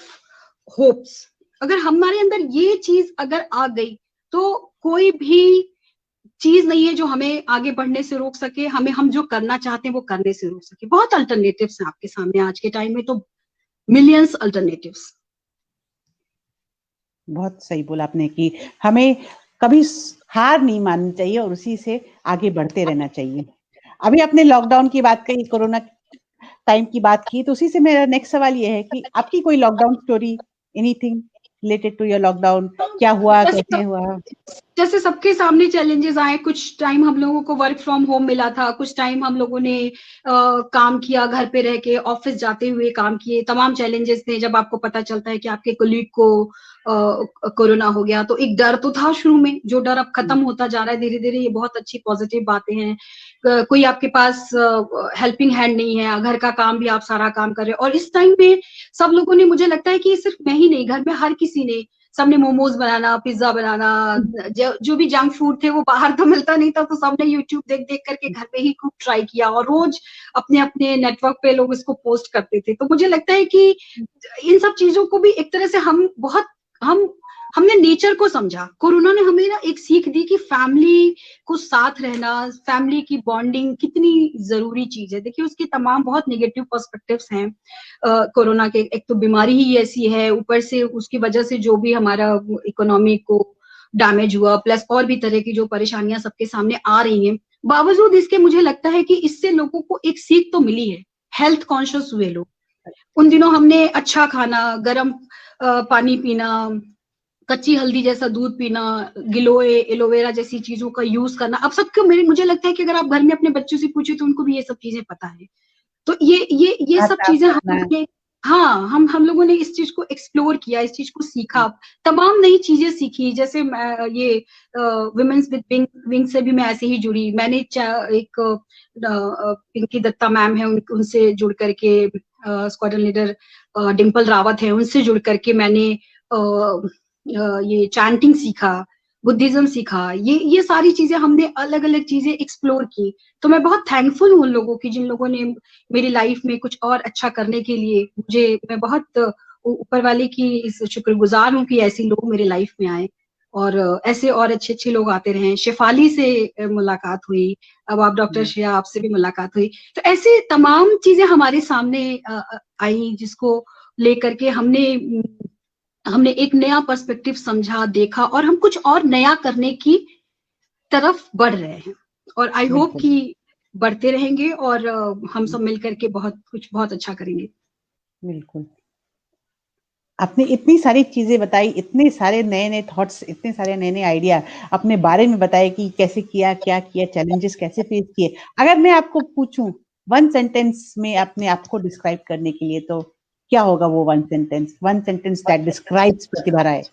B: hopes. अगर हमारे अंदर ये चीज अगर आ गई तो कोई भी चीज नहीं है जो हमें आगे बढ़ने से रोक सके, हमें हम जो करना चाहते हैं वो करने से रोक सके। बहुत अल्टरनेटिव्स हैं आपके सामने आज के टाइम में, तो मिलियंस अल्टरनेटिव्स।
A: बहुत सही बोला आपने कि हमें कभी हार नहीं माननी चाहिए और उसी से आगे बढ़ते रहना चाहिए। अभी आपने लॉकडाउन की बात कही, कोरोना टाइम की बात की, तो उसी से मेरा नेक्स्ट सवाल ये है कि आपकी कोई lockdown story, anything related to your lockdown, क्या हुआ, कैसे हुआ?
B: जैसे सबके सामने चैलेंजेस आए, कुछ टाइम हम लोगों को वर्क फ्रॉम होम मिला था, कुछ टाइम हम लोगों ने काम किया घर पे रह के, ऑफिस जाते हुए काम किए, तमाम चैलेंजेस थे। जब आपको पता चलता है कि आपके कोलीग को कोरोना हो गया तो एक डर तो था शुरू में, जो डर अब खत्म होता जा रहा है धीरे धीरे। ये बहुत अच्छी पॉजिटिव बातें हैं। कोई आपके पास हेल्पिंग हैंड नहीं है, घर का काम भी आप सारा काम कर रहे हो। और इस टाइम पे सब लोगों ने, मुझे लगता है कि सिर्फ मैं ही नहीं, घर में हर किसी ने, सबने मोमोज बनाना, पिज्जा बनाना, जो भी जंक फूड थे वो बाहर तो मिलता नहीं था, तो सबने यूट्यूब देख देख करके घर में ही खूब ट्राई किया और रोज अपने अपने नेटवर्क पे लोग इसको पोस्ट करते थे। तो मुझे लगता है कि इन सब चीजों को भी एक तरह से हमने नेचर को समझा। कोरोना ने हमें ना एक सीख दी कि फैमिली को साथ रहना, फैमिली की बॉन्डिंग कितनी जरूरी चीज है। देखिए उसके तमाम बहुत नेगेटिव पर्सपेक्टिव्स हैं कोरोना के। एक तो बीमारी ही ऐसी है, ऊपर से उसकी वजह से जो भी हमारा इकोनॉमी को डैमेज हुआ, प्लस और भी तरह की जो परेशानियां सबके सामने आ रही हैं, बावजूद इसके मुझे लगता है कि इससे लोगों को एक सीख तो मिली है। हेल्थ कॉन्शियस हुए लोग। उन दिनों हमने अच्छा खाना, गर्म पानी पीना, कच्ची हल्दी जैसा दूध पीना, गिलोय, एलोवेरा जैसी चीजों का यूज करना। अब सबको मुझे लगता है कि अगर आप घर में अपने बच्चों से पूछे तो उनको भी ये सब चीजें पता है। तो ये सब चीजें हम लोगों ने, हाँ, हम लोगों ने इस चीज को एक्सप्लोर किया, इस चीज को सीखा, तमाम नई चीजें सीखी। जैसे ये वुमेन्स विद विंग से भी मैं ऐसे ही जुड़ी। मैंने एक पिंकी दत्ता मैम है, उनसे जुड़ करके, स्क्वाड्रन लीडर डिम्पल रावत है, उनसे जुड़ करके मैंने ये चैंटिंग सीखा, बुद्धिज्म सीखा। ये सारी चीजें हमने अलग अलग चीजें एक्सप्लोर की। तो मैं बहुत थैंकफुल हूँ उन लोगों की जिन लोगों ने मेरी लाइफ में कुछ और अच्छा करने के लिए मैं बहुत ऊपर वाले की शुक्रगुजार हूँ कि ऐसे लोग मेरे लाइफ में आए और ऐसे और अच्छे अच्छे लोग आते रहे। शेफाली से मुलाकात हुई, अब आप डॉक्टर श्रेया, आपसे भी मुलाकात हुई। तो ऐसे तमाम चीजें हमारे सामने आई जिसको लेकर के हमने एक नया पर्सपेक्टिव समझा, देखा, और हम कुछ और नया करने की तरफ बढ़ रहे हैं। और आई होप कि बढ़ते रहेंगे और हम सब मिलकर के बहुत अच्छा करेंगे।
A: बिल्कुल। आपने इतनी सारी चीजें बताई, इतने सारे नए नए थॉट्स, इतने सारे नए नए आइडिया अपने बारे में बताए कि कैसे किया, क्या किया, चैलेंजेस कैसे फेस किए। अगर मैं आपको पूछूं वन सेंटेंस में अपने आप को डिस्क्राइब करने के लिए, तो क्या होगा वो one sentence that describes Pratibha Rai?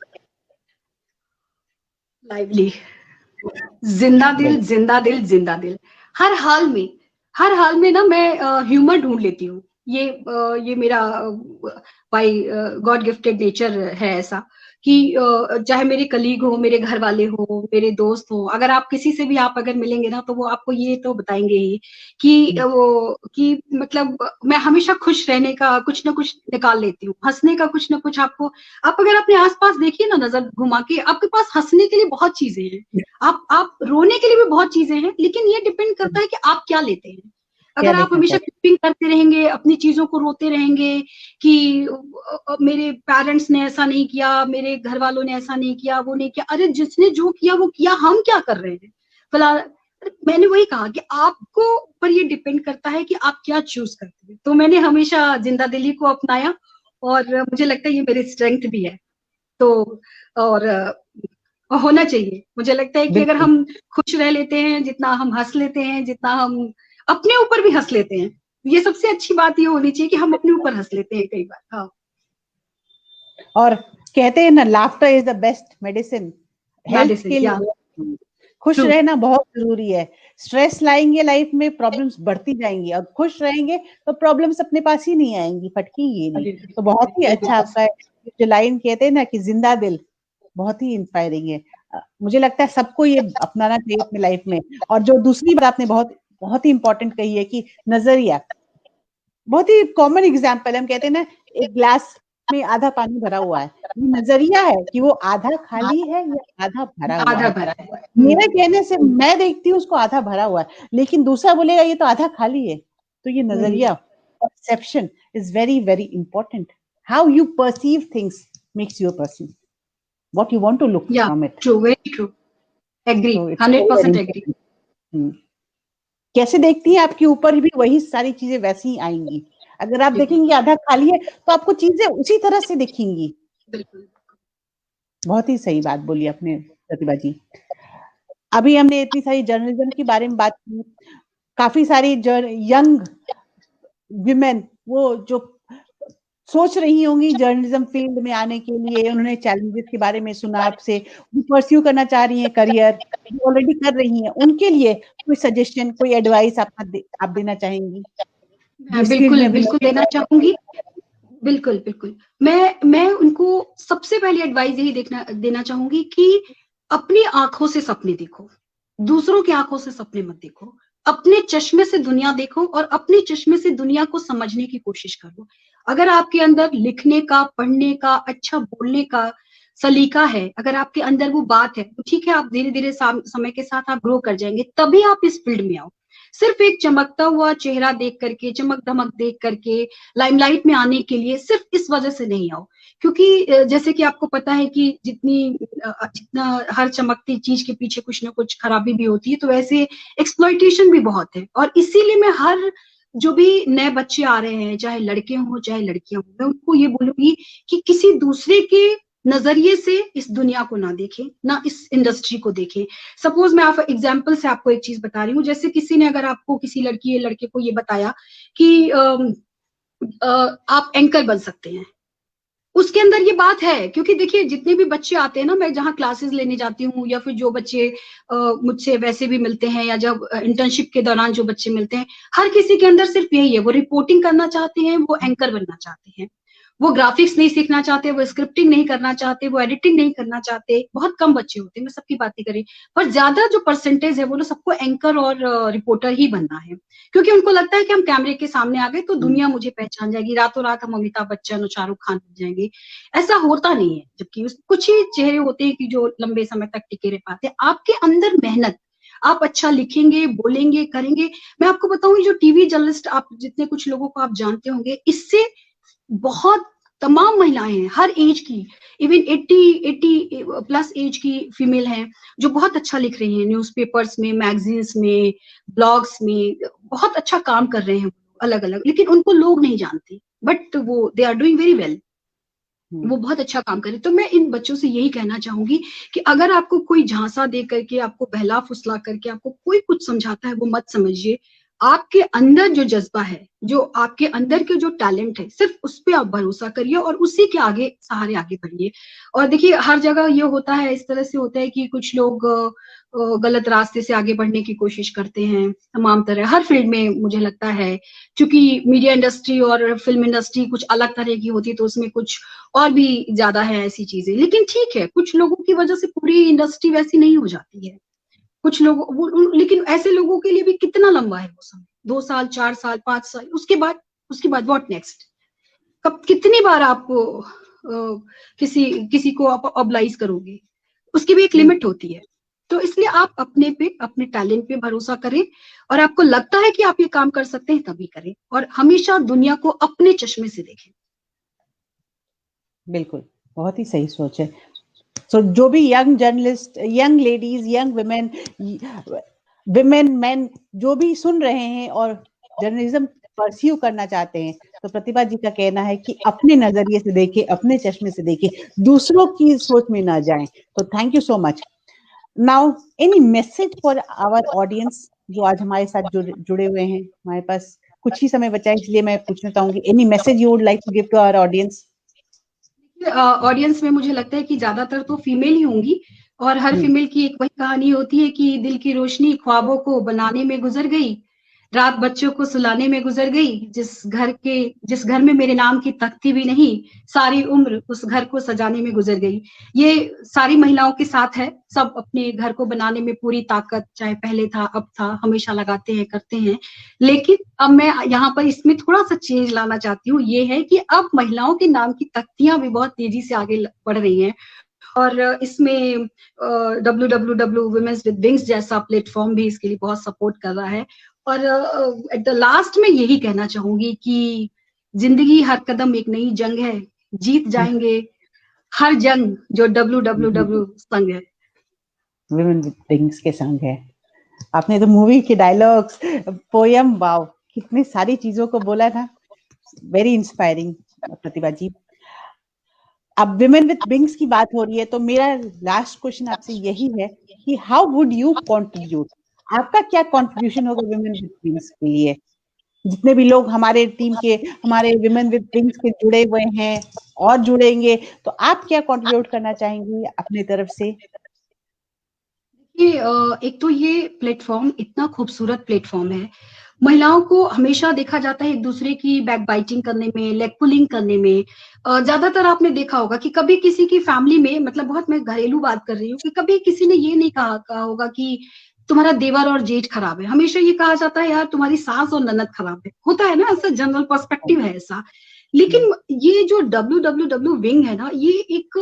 B: Lively, जिंदा दिल, जिंदा दिल, जिंदा दिल। हर हाल में ना मैं ह्यूमर ढूंढ लेती हूँ। ये मेरा बाय गॉड गिफ्टेड नेचर है ऐसा कि चाहे मेरे कलीग हो, मेरे घर वाले हो, मेरे दोस्त हो, अगर आप किसी से भी आप अगर मिलेंगे ना तो वो आपको ये तो बताएंगे ही कि मतलब मैं हमेशा खुश रहने का कुछ ना कुछ निकाल लेती हूँ, हंसने का कुछ ना कुछ। आप अगर अपने आसपास देखिए ना, नजर घुमा के, आपके पास हंसने के लिए बहुत चीजें हैं, आप रोने के लिए भी बहुत चीजें हैं, लेकिन ये डिपेंड करता है कि आप क्या लेते हैं। अगर आप हमेशा कीपिंग करते रहेंगे, अपनी चीजों को रोते रहेंगे कि मेरे पेरेंट्स ने ऐसा नहीं किया, मेरे घर वालों ने ऐसा नहीं किया, वो नहीं किया, अरे जिसने जो किया वो किया, हम क्या कर रहे हैं फिलहाल। मैंने वही कहा कि आपको पर ये डिपेंड करता है कि आप क्या चूज करते हैं। तो मैंने हमेशा जिंदा दिली को अपनाया और मुझे लगता है ये मेरी स्ट्रेंथ भी है। तो और होना चाहिए। मुझे लगता है कि अगर हम खुश रह लेते हैं, जितना हम हंस लेते हैं, जितना हम अपने ऊपर भी हंस लेते हैं, ये सबसे अच्छी बात ये होनी चाहिए कि हम अपने ऊपर हंस लेते हैं कई बार। हाँ,
A: और कहते हैं ना, laughter is the best medicine health के लिए। खुश रहना बहुत जरूरी है। स्ट्रेस लाएंगे लाइफ में, प्रॉब्लम्स बढ़ती जाएंगी, और खुश रहेंगे तो प्रॉब्लम्स अपने पास ही नहीं आएंगी, फटकेंगी नहीं। तो बहुत ही अच्छा आपका जो लाइन कहते हैं ना कि जिंदा दिल, बहुत ही इंस्पायरिंग है। मुझे लगता है सबको ये अपनाना चाहिए अपनी लाइफ में। और जो दूसरी बात आपने बहुत ही इंपॉर्टेंट कही है कि नजरिया, बहुत ही कॉमन एग्जाम्पल है। हम कहते हैं ना, एक ग्लास में आधा पानी भरा हुआ है, नजरिया है कि वो आधा खाली है या आधा भरा हुआ है। मेरे कहने से मैं देखती हूँ उसको आधा भरा हुआ है, लेकिन दूसरा बोलेगा ये तो आधा खाली है। तो ये नजरिया, perception is very very important. How you perceive things makes you a person, what you want to look from it.
B: True, very true. Agree,
A: So
B: 100% agree.
A: कैसे देखती हैं आपके ऊपर भी वही सारी चीजें वैसी ही आएंगी। अगर आप देखेंगे आधा खाली है तो आपको चीजें उसी तरह से दिखेंगी।
B: बिल्कुल,
A: बहुत ही सही बात बोली आपने प्रतिभा जी। अभी हमने इतनी सारी जर्नलिज्म के बारे में बात की, काफी सारी यंग विमेन वो जो सोच रही होंगी जर्नलिज्म फील्ड में आने के लिए, उन्होंने चैलेंजेस के बारे में सुना आपसे, वो परस्यू करना चाह रही हैं करियर, ऑलरेडी कर रही हैं, उनके लिए कोई सजेशन, कोई एडवाइस आप देना चाहेंगी?
B: बिल्कुल बिल्कुल देना चाहूंगी। बिल्कुल बिल्कुल, मैं उनको सबसे पहले एडवाइस यही देना चाहूंगी कि अपनी आंखों से सपने देखो, दूसरों की आंखों से सपने मत देखो। अपने चश्मे से दुनिया देखो और अपने चश्मे से दुनिया को समझने की कोशिश करो। अगर आपके अंदर लिखने का, पढ़ने का, अच्छा बोलने का सलीका है, अगर आपके अंदर वो बात है, तो ठीक है, आप धीरे धीरे समय के साथ आप ग्रो कर जाएंगे, तभी आप इस फील्ड में आओ। सिर्फ एक चमकता हुआ चेहरा देख करके, चमक धमक देख करके लाइमलाइट में आने के लिए सिर्फ इस वजह से नहीं आओ। क्योंकि जैसे कि आपको पता है कि जितना हर चमकती चीज के पीछे कुछ ना कुछ खराबी भी होती है, तो वैसे एक्सप्लॉइटेशन भी बहुत है। और इसीलिए मैं हर जो भी नए बच्चे आ रहे हैं, चाहे लड़के हों चाहे लड़कियां हों, मैं उनको ये बोलूंगी कि किसी दूसरे के नजरिए से इस दुनिया को ना देखें, ना इस इंडस्ट्री को देखें। सपोज मैं आप एग्जाम्पल से आपको एक चीज बता रही हूँ, जैसे किसी ने अगर आपको, किसी लड़की या लड़के को ये बताया कि आप एंकर बन सकते हैं, उसके अंदर ये बात है। क्योंकि देखिए, जितने भी बच्चे आते हैं ना, मैं जहाँ क्लासेस लेने जाती हूँ, या फिर जो बच्चे मुझसे वैसे भी मिलते हैं, या जब इंटर्नशिप के दौरान जो बच्चे मिलते हैं, हर किसी के अंदर सिर्फ यही है, वो रिपोर्टिंग करना चाहते हैं, वो एंकर बनना चाहते हैं। वो ग्राफिक्स नहीं सीखना चाहते, वो स्क्रिप्टिंग नहीं करना चाहते, वो एडिटिंग नहीं करना चाहते। बहुत कम बच्चे होते हैं, मैं सबकी बात नहीं करी, पर ज्यादा जो परसेंटेज है वो लोग सबको एंकर और रिपोर्टर ही बनना है। क्योंकि उनको लगता है कि हम कैमरे के सामने आ गए तो दुनिया मुझे पहचान जाएगी, रातों रात हम अमिताभ बच्चन और शाहरुख खान बन जाएंगे। ऐसा होता नहीं है, जबकि कुछ ही चेहरे होते हैं कि जो लंबे समय तक टिके रह पाते हैं। आपके अंदर मेहनत, आप अच्छा लिखेंगे, बोलेंगे, करेंगे। मैं आपको बताऊं, जो टीवी जर्नलिस्ट, आप जितने कुछ लोगों को आप जानते होंगे, इससे बहुत तमाम महिलाएं हैं, हर एज की, इवन 80 प्लस एज की फीमेल हैं, जो बहुत अच्छा लिख रही हैं, न्यूज़पेपर्स में, मैगजीन्स में, ब्लॉग्स में, बहुत अच्छा काम कर रहे हैं अलग अलग। लेकिन उनको लोग नहीं जानते, बट वो they are doing very well, वो बहुत अच्छा काम करे। तो मैं इन बच्चों से यही कहना चाहूंगी कि अगर आपको कोई झांसा दे करके, आपको बहला फुसला करके आपको कोई कुछ समझाता है, वो मत समझिए। आपके अंदर जो जज्बा है, जो आपके अंदर के जो टैलेंट है, सिर्फ उस पर आप भरोसा करिए और उसी के आगे सहारे आगे बढ़िए। और देखिए, हर जगह ये होता है, इस तरह से होता है कि कुछ लोग गलत रास्ते से आगे बढ़ने की कोशिश करते हैं, तमाम तरह, हर फील्ड में मुझे लगता है। क्योंकि मीडिया इंडस्ट्री और फिल्म इंडस्ट्री कुछ अलग तरह की होती है, तो उसमें कुछ और भी ज्यादा है ऐसी चीजें। लेकिन ठीक है, कुछ लोगों की वजह से पूरी इंडस्ट्री वैसी नहीं हो जाती है। कुछ लोग, लेकिन ऐसे लोगों के लिए भी कितना लंबा है वो समय, 2 साल, 4 साल, 5 साल, उसके बाद व्हाट नेक्स्ट? कब, कितनी बार आप किसी को आप ऑब्लाइज करोगे? उसकी भी एक लिमिट होती है। तो इसलिए आप अपने पे, अपने टैलेंट पे भरोसा करें, और आपको लगता है कि आप ये काम कर सकते हैं तभी करें, और हमेशा दुनिया को अपने चश्मे से देखें।
A: बिल्कुल, बहुत ही सही सोच है। सो जो भी young journalist, young ladies, young women, women, man जो भी सुन रहे हैं और जर्नलिज्म परस्यू करना चाहते हैं, तो प्रतिभा जी का कहना है कि अपने नजरिए से देखें, अपने चश्मे से देखें, दूसरों की सोच में ना जाएं। तो thank you so much. Now any message for our audience जो आज हमारे साथ जुड़े हुए हैं? हमारे पास कुछ ही समय बचा है, इसलिए मैं पूछना चाहूंगी, any message you would like to give to our audience?
B: Audience में मुझे लगता है कि ज्यादातर तो फीमेल ही होंगी, और हर फीमेल की एक वही कहानी होती है कि दिल की रोशनी ख्वाबों को बनाने में गुजर गई, रात बच्चों को सुलाने में गुजर गई, जिस घर में मेरे नाम की तख्ती भी नहीं, सारी उम्र उस घर को सजाने में गुजर गई। ये सारी महिलाओं के साथ है, सब अपने घर को बनाने में पूरी ताकत, चाहे पहले था अब था, हमेशा लगाते हैं, करते हैं। लेकिन अब मैं यहाँ पर इसमें थोड़ा सा चेंज लाना चाहती हूँ, ये है कि अब महिलाओं के नाम की तख्तियां भी बहुत तेजी से आगे बढ़ रही हैं, और इसमें WWW वुमेन्स विद विंग्स जैसा प्लेटफॉर्म भी इसके लिए बहुत सपोर्ट कर रहा है। और एट द लास्ट में यही कहना चाहूंगी कि जिंदगी हर कदम एक नई जंग है, जीत जाएंगे हर जंग जो WWW संग है।
A: विमेन विद विंग्स के संग है। आपने तो मूवी के डायलॉग्स, पोयम, वाव, कितनी सारी चीजों को बोला था। वेरी इंस्पायरिंग प्रतिभा जी। अब विमेन विद विंग्स की बात हो रही है, तो मेरा लास्ट क्वेश्चन आपसे यही है कि हाउ वुड यू कंट्रीब्यूट? आपका क्या कंट्रीब्यूशन होगा विमेन विद विंग्स के लिए? जितने भी लोग हमारे टीम के, हमारे विमेन विद विंग्स के जुड़े हुए हैं और जुड़ेंगे, तो आप क्या कंट्रीब्यूट करना चाहेंगी अपनी तरफ से?
B: एक तो ये प्लेटफॉर्म इतना खूबसूरत प्लेटफॉर्म है, महिलाओं को हमेशा देखा जाता है एक दूसरे की बैक बाइटिंग करने में, लेग पुलिंग करने में। ज्यादातर आपने देखा होगा कि कभी किसी की फैमिली में, मतलब बहुत मैं घरेलू बात कर रही हूँ, कि कभी किसी ने ये नहीं कहा होगा कि तुम्हारा देवर और जेठ खराब है, हमेशा ये कहा जाता है यार तुम्हारी सास और ननद खराब है, होता है ना, ऐसा जनरल पर्सपेक्टिव है ऐसा। लेकिन ये जो WWW विंग है ना, ये एक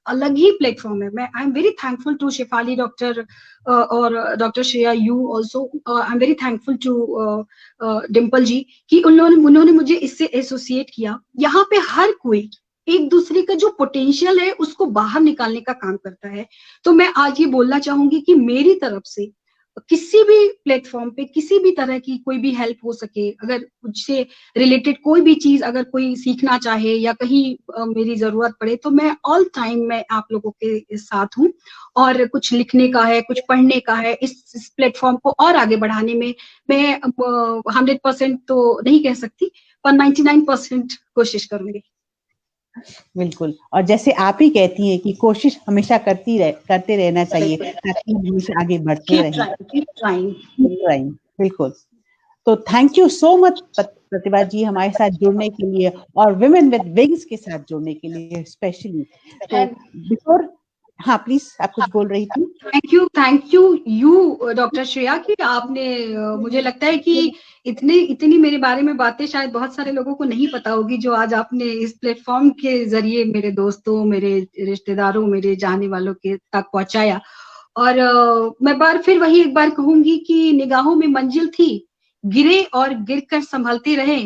B: अलग ही प्लेटफॉर्म है। मैं I am very thankful to Shefali doctor और doctor Shreya, you also, I am very thankful to Dimple ji कि उन्होंने मुझे इससे एसोसिएट किया। यहाँ पे हर कोई एक दूसरे का जो पोटेंशियल है उसको बाहर निकालने का काम करता है। तो मैं आज ये बोलना चाहूंगी कि मेरी तरफ से किसी भी प्लेटफॉर्म पे किसी भी तरह की कोई भी हेल्प हो सके, अगर मुझसे रिलेटेड कोई भी चीज अगर कोई सीखना चाहे या कहीं मेरी जरूरत पड़े, तो मैं ऑल टाइम मैं आप लोगों के साथ हूँ। और कुछ लिखने का है, कुछ पढ़ने का है, इस प्लेटफॉर्म को और आगे बढ़ाने में मैं 100% तो नहीं कह सकती, पर 99% कोशिश करूंगी।
A: बिल्कुल, और जैसे आप ही कहती हैं कि कोशिश हमेशा करते रहना चाहिए ताकि हम हमेशा आगे बढ़ते रहें।
B: Keep trying.
A: बिल्कुल। तो thank you so much Pratibha ji हमारे साथ जुड़ने के लिए और विमेन विद विंग्स के साथ जुड़ने के लिए स्पेशली। तो बिफोर, हाँ प्लीज, आप कुछ बोल रही थी।
B: थैंक यू डॉक्टर श्रेया कि आपने मुझे लगता है कि इतनी मेरे बारे में बातें शायद बहुत सारे लोगों को नहीं पता होगी, जो आज आपने इस प्लेटफॉर्म के जरिए मेरे दोस्तों, मेरे रिश्तेदारों, मेरे जाने वालों के तक पहुंचाया। और मैं फिर वही एक बार कहूंगी कि निगाहों में मंजिल थी, गिरे और गिरकर संभलते रहे,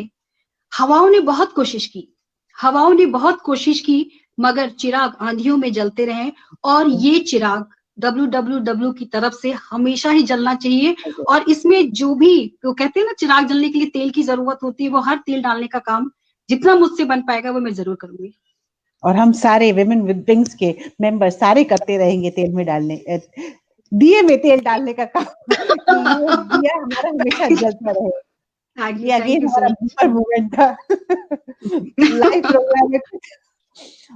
B: हवाओं ने बहुत कोशिश की, हवाओं ने बहुत कोशिश की, मगर चिराग आंधियों में जलते रहे, और ये चिराग WWW की तरफ से हमेशा ही जलना चाहिए। और इसमें जो भी तो कहते हैं ना, चिराग जलने के लिए तेल की जरूरत होती है, वो हर तेल डालने का काम जितना मुझसे बन पाएगा वो मैं जरूर करूंगी।
A: और हम सारे विमेन विद विंग्स के मेंबर सारे करते रहेंगे तेल में डालने, दिए में तेल डालने का काम कि ये दिया हमारा हमेशा जलता रहे। ये अगेन हमारा सुपर मूवमेंट था। लाइव प्रोग्राम है।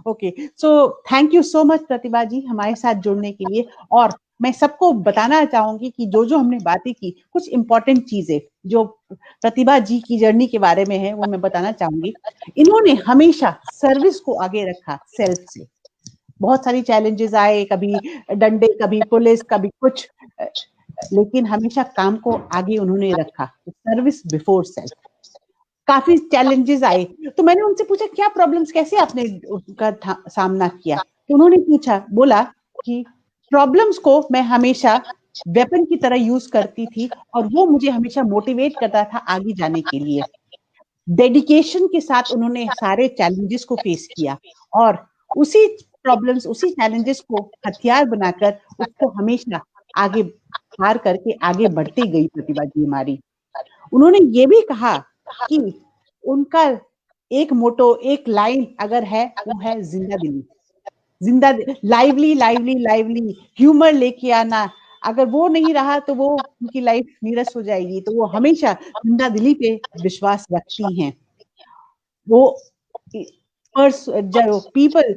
A: Okay, so thank you so much Pratibha ji हमारे साथ जुड़ने के लिए। और मैं सबको बताना चाहूंगी कि जो हमने बातें की, कुछ इंपॉर्टेंट चीजें जो प्रतिभा जी की जर्नी के बारे में है वो मैं बताना चाहूंगी। इन्होंने हमेशा सर्विस को आगे रखा सेल्फ से। बहुत सारी चैलेंजेस आए, कभी डंडे, कभी पुलिस, कभी कुछ, लेकिन हमेशा काम को आगे उन्होंने रखा। Service before self. काफी चैलेंजेस आए, तो मैंने उनसे पूछा क्या प्रॉब्लम्स, कैसे आपने उनका सामना किया? तो उन्होंने बोला कि प्रॉब्लम्स को मैं हमेशा वेपन की तरह यूज करती थी और वो मुझे हमेशा मोटिवेट करता था आगे जाने के लिए। डेडिकेशन के साथ उन्होंने सारे चैलेंजेस को फेस किया और उसी प्रॉब्लम्स, उसी चैलेंजेस को हथियार बनाकर उसको हमेशा आगे पार करके आगे बढ़ती गई प्रतिभा जी हमारी। उन्होंने ये भी कहा कि उनका एक मोटो, एक लाइन अगर है, वो है जिंदा दिली, जिंदा, लाइवली लाइवली लाइवली, ह्यूमर लेके आना। अगर वो नहीं रहा तो वो उनकी लाइफ नीरस हो जाएगी। तो वो हमेशा जिंदा दिली पे विश्वास रखती हैं। वो जो people,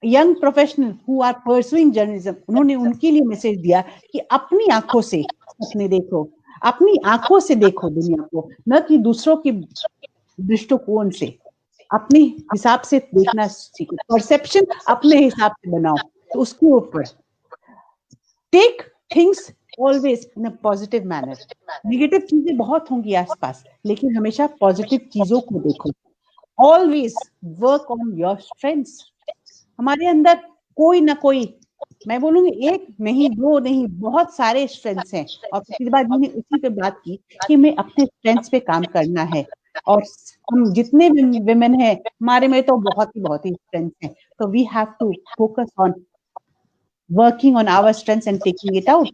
A: young professional who are pursuing journalism, उन्होंने उनके लिए मैसेज दिया कि अपनी आंखों से सपने देखो, अपनी आंखों से देखो दुनिया को, न कि दूसरों के दृष्टिकोण से। अपने हिसाब से देखना सीखो, परसेप्शन अपने हिसाब से बनाओ। तो उसके ऊपर take things always in a positive manner. Negative चीजें बहुत होंगी आसपास, लेकिन हमेशा पॉजिटिव चीजों को देखो। Always work on your strengths. हमारे अंदर कोई ना कोई, मैं बोलूंगी एक नहीं, दो नहीं, बहुत सारे स्ट्रेंथ्स हैं। और प्रतिभा जी ने उसी पे बात की कि हमें अपने स्ट्रेंथ्स पे काम करना है। और हम जितने भी विमेन हैं, हमारे में तो बहुत ही स्ट्रेंथ्स हैं। तो we have to focus on working on our strengths and taking it out.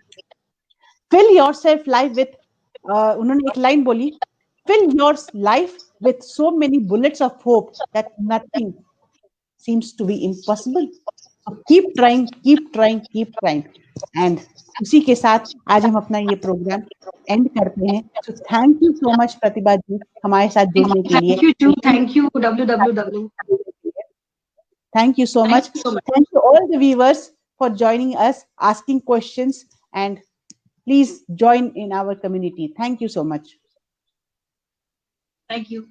A: Fill yourself life with, उन्होंने एक लाइन बोली, fill your life with so many bullets of hope that nothing seems to be impossible. So keep trying, keep trying, keep trying. And उसी के साथ आज हम अपना ये प्रोग्राम एंड करते हैं। So thank you so much प्रतिभा जी हमारे साथ जुड़ने के लिए।
B: Thank you WWW.
A: Thank you so much. Thank you all the viewers for joining us, asking questions, and please join in our community. Thank you so much.
B: Thank you.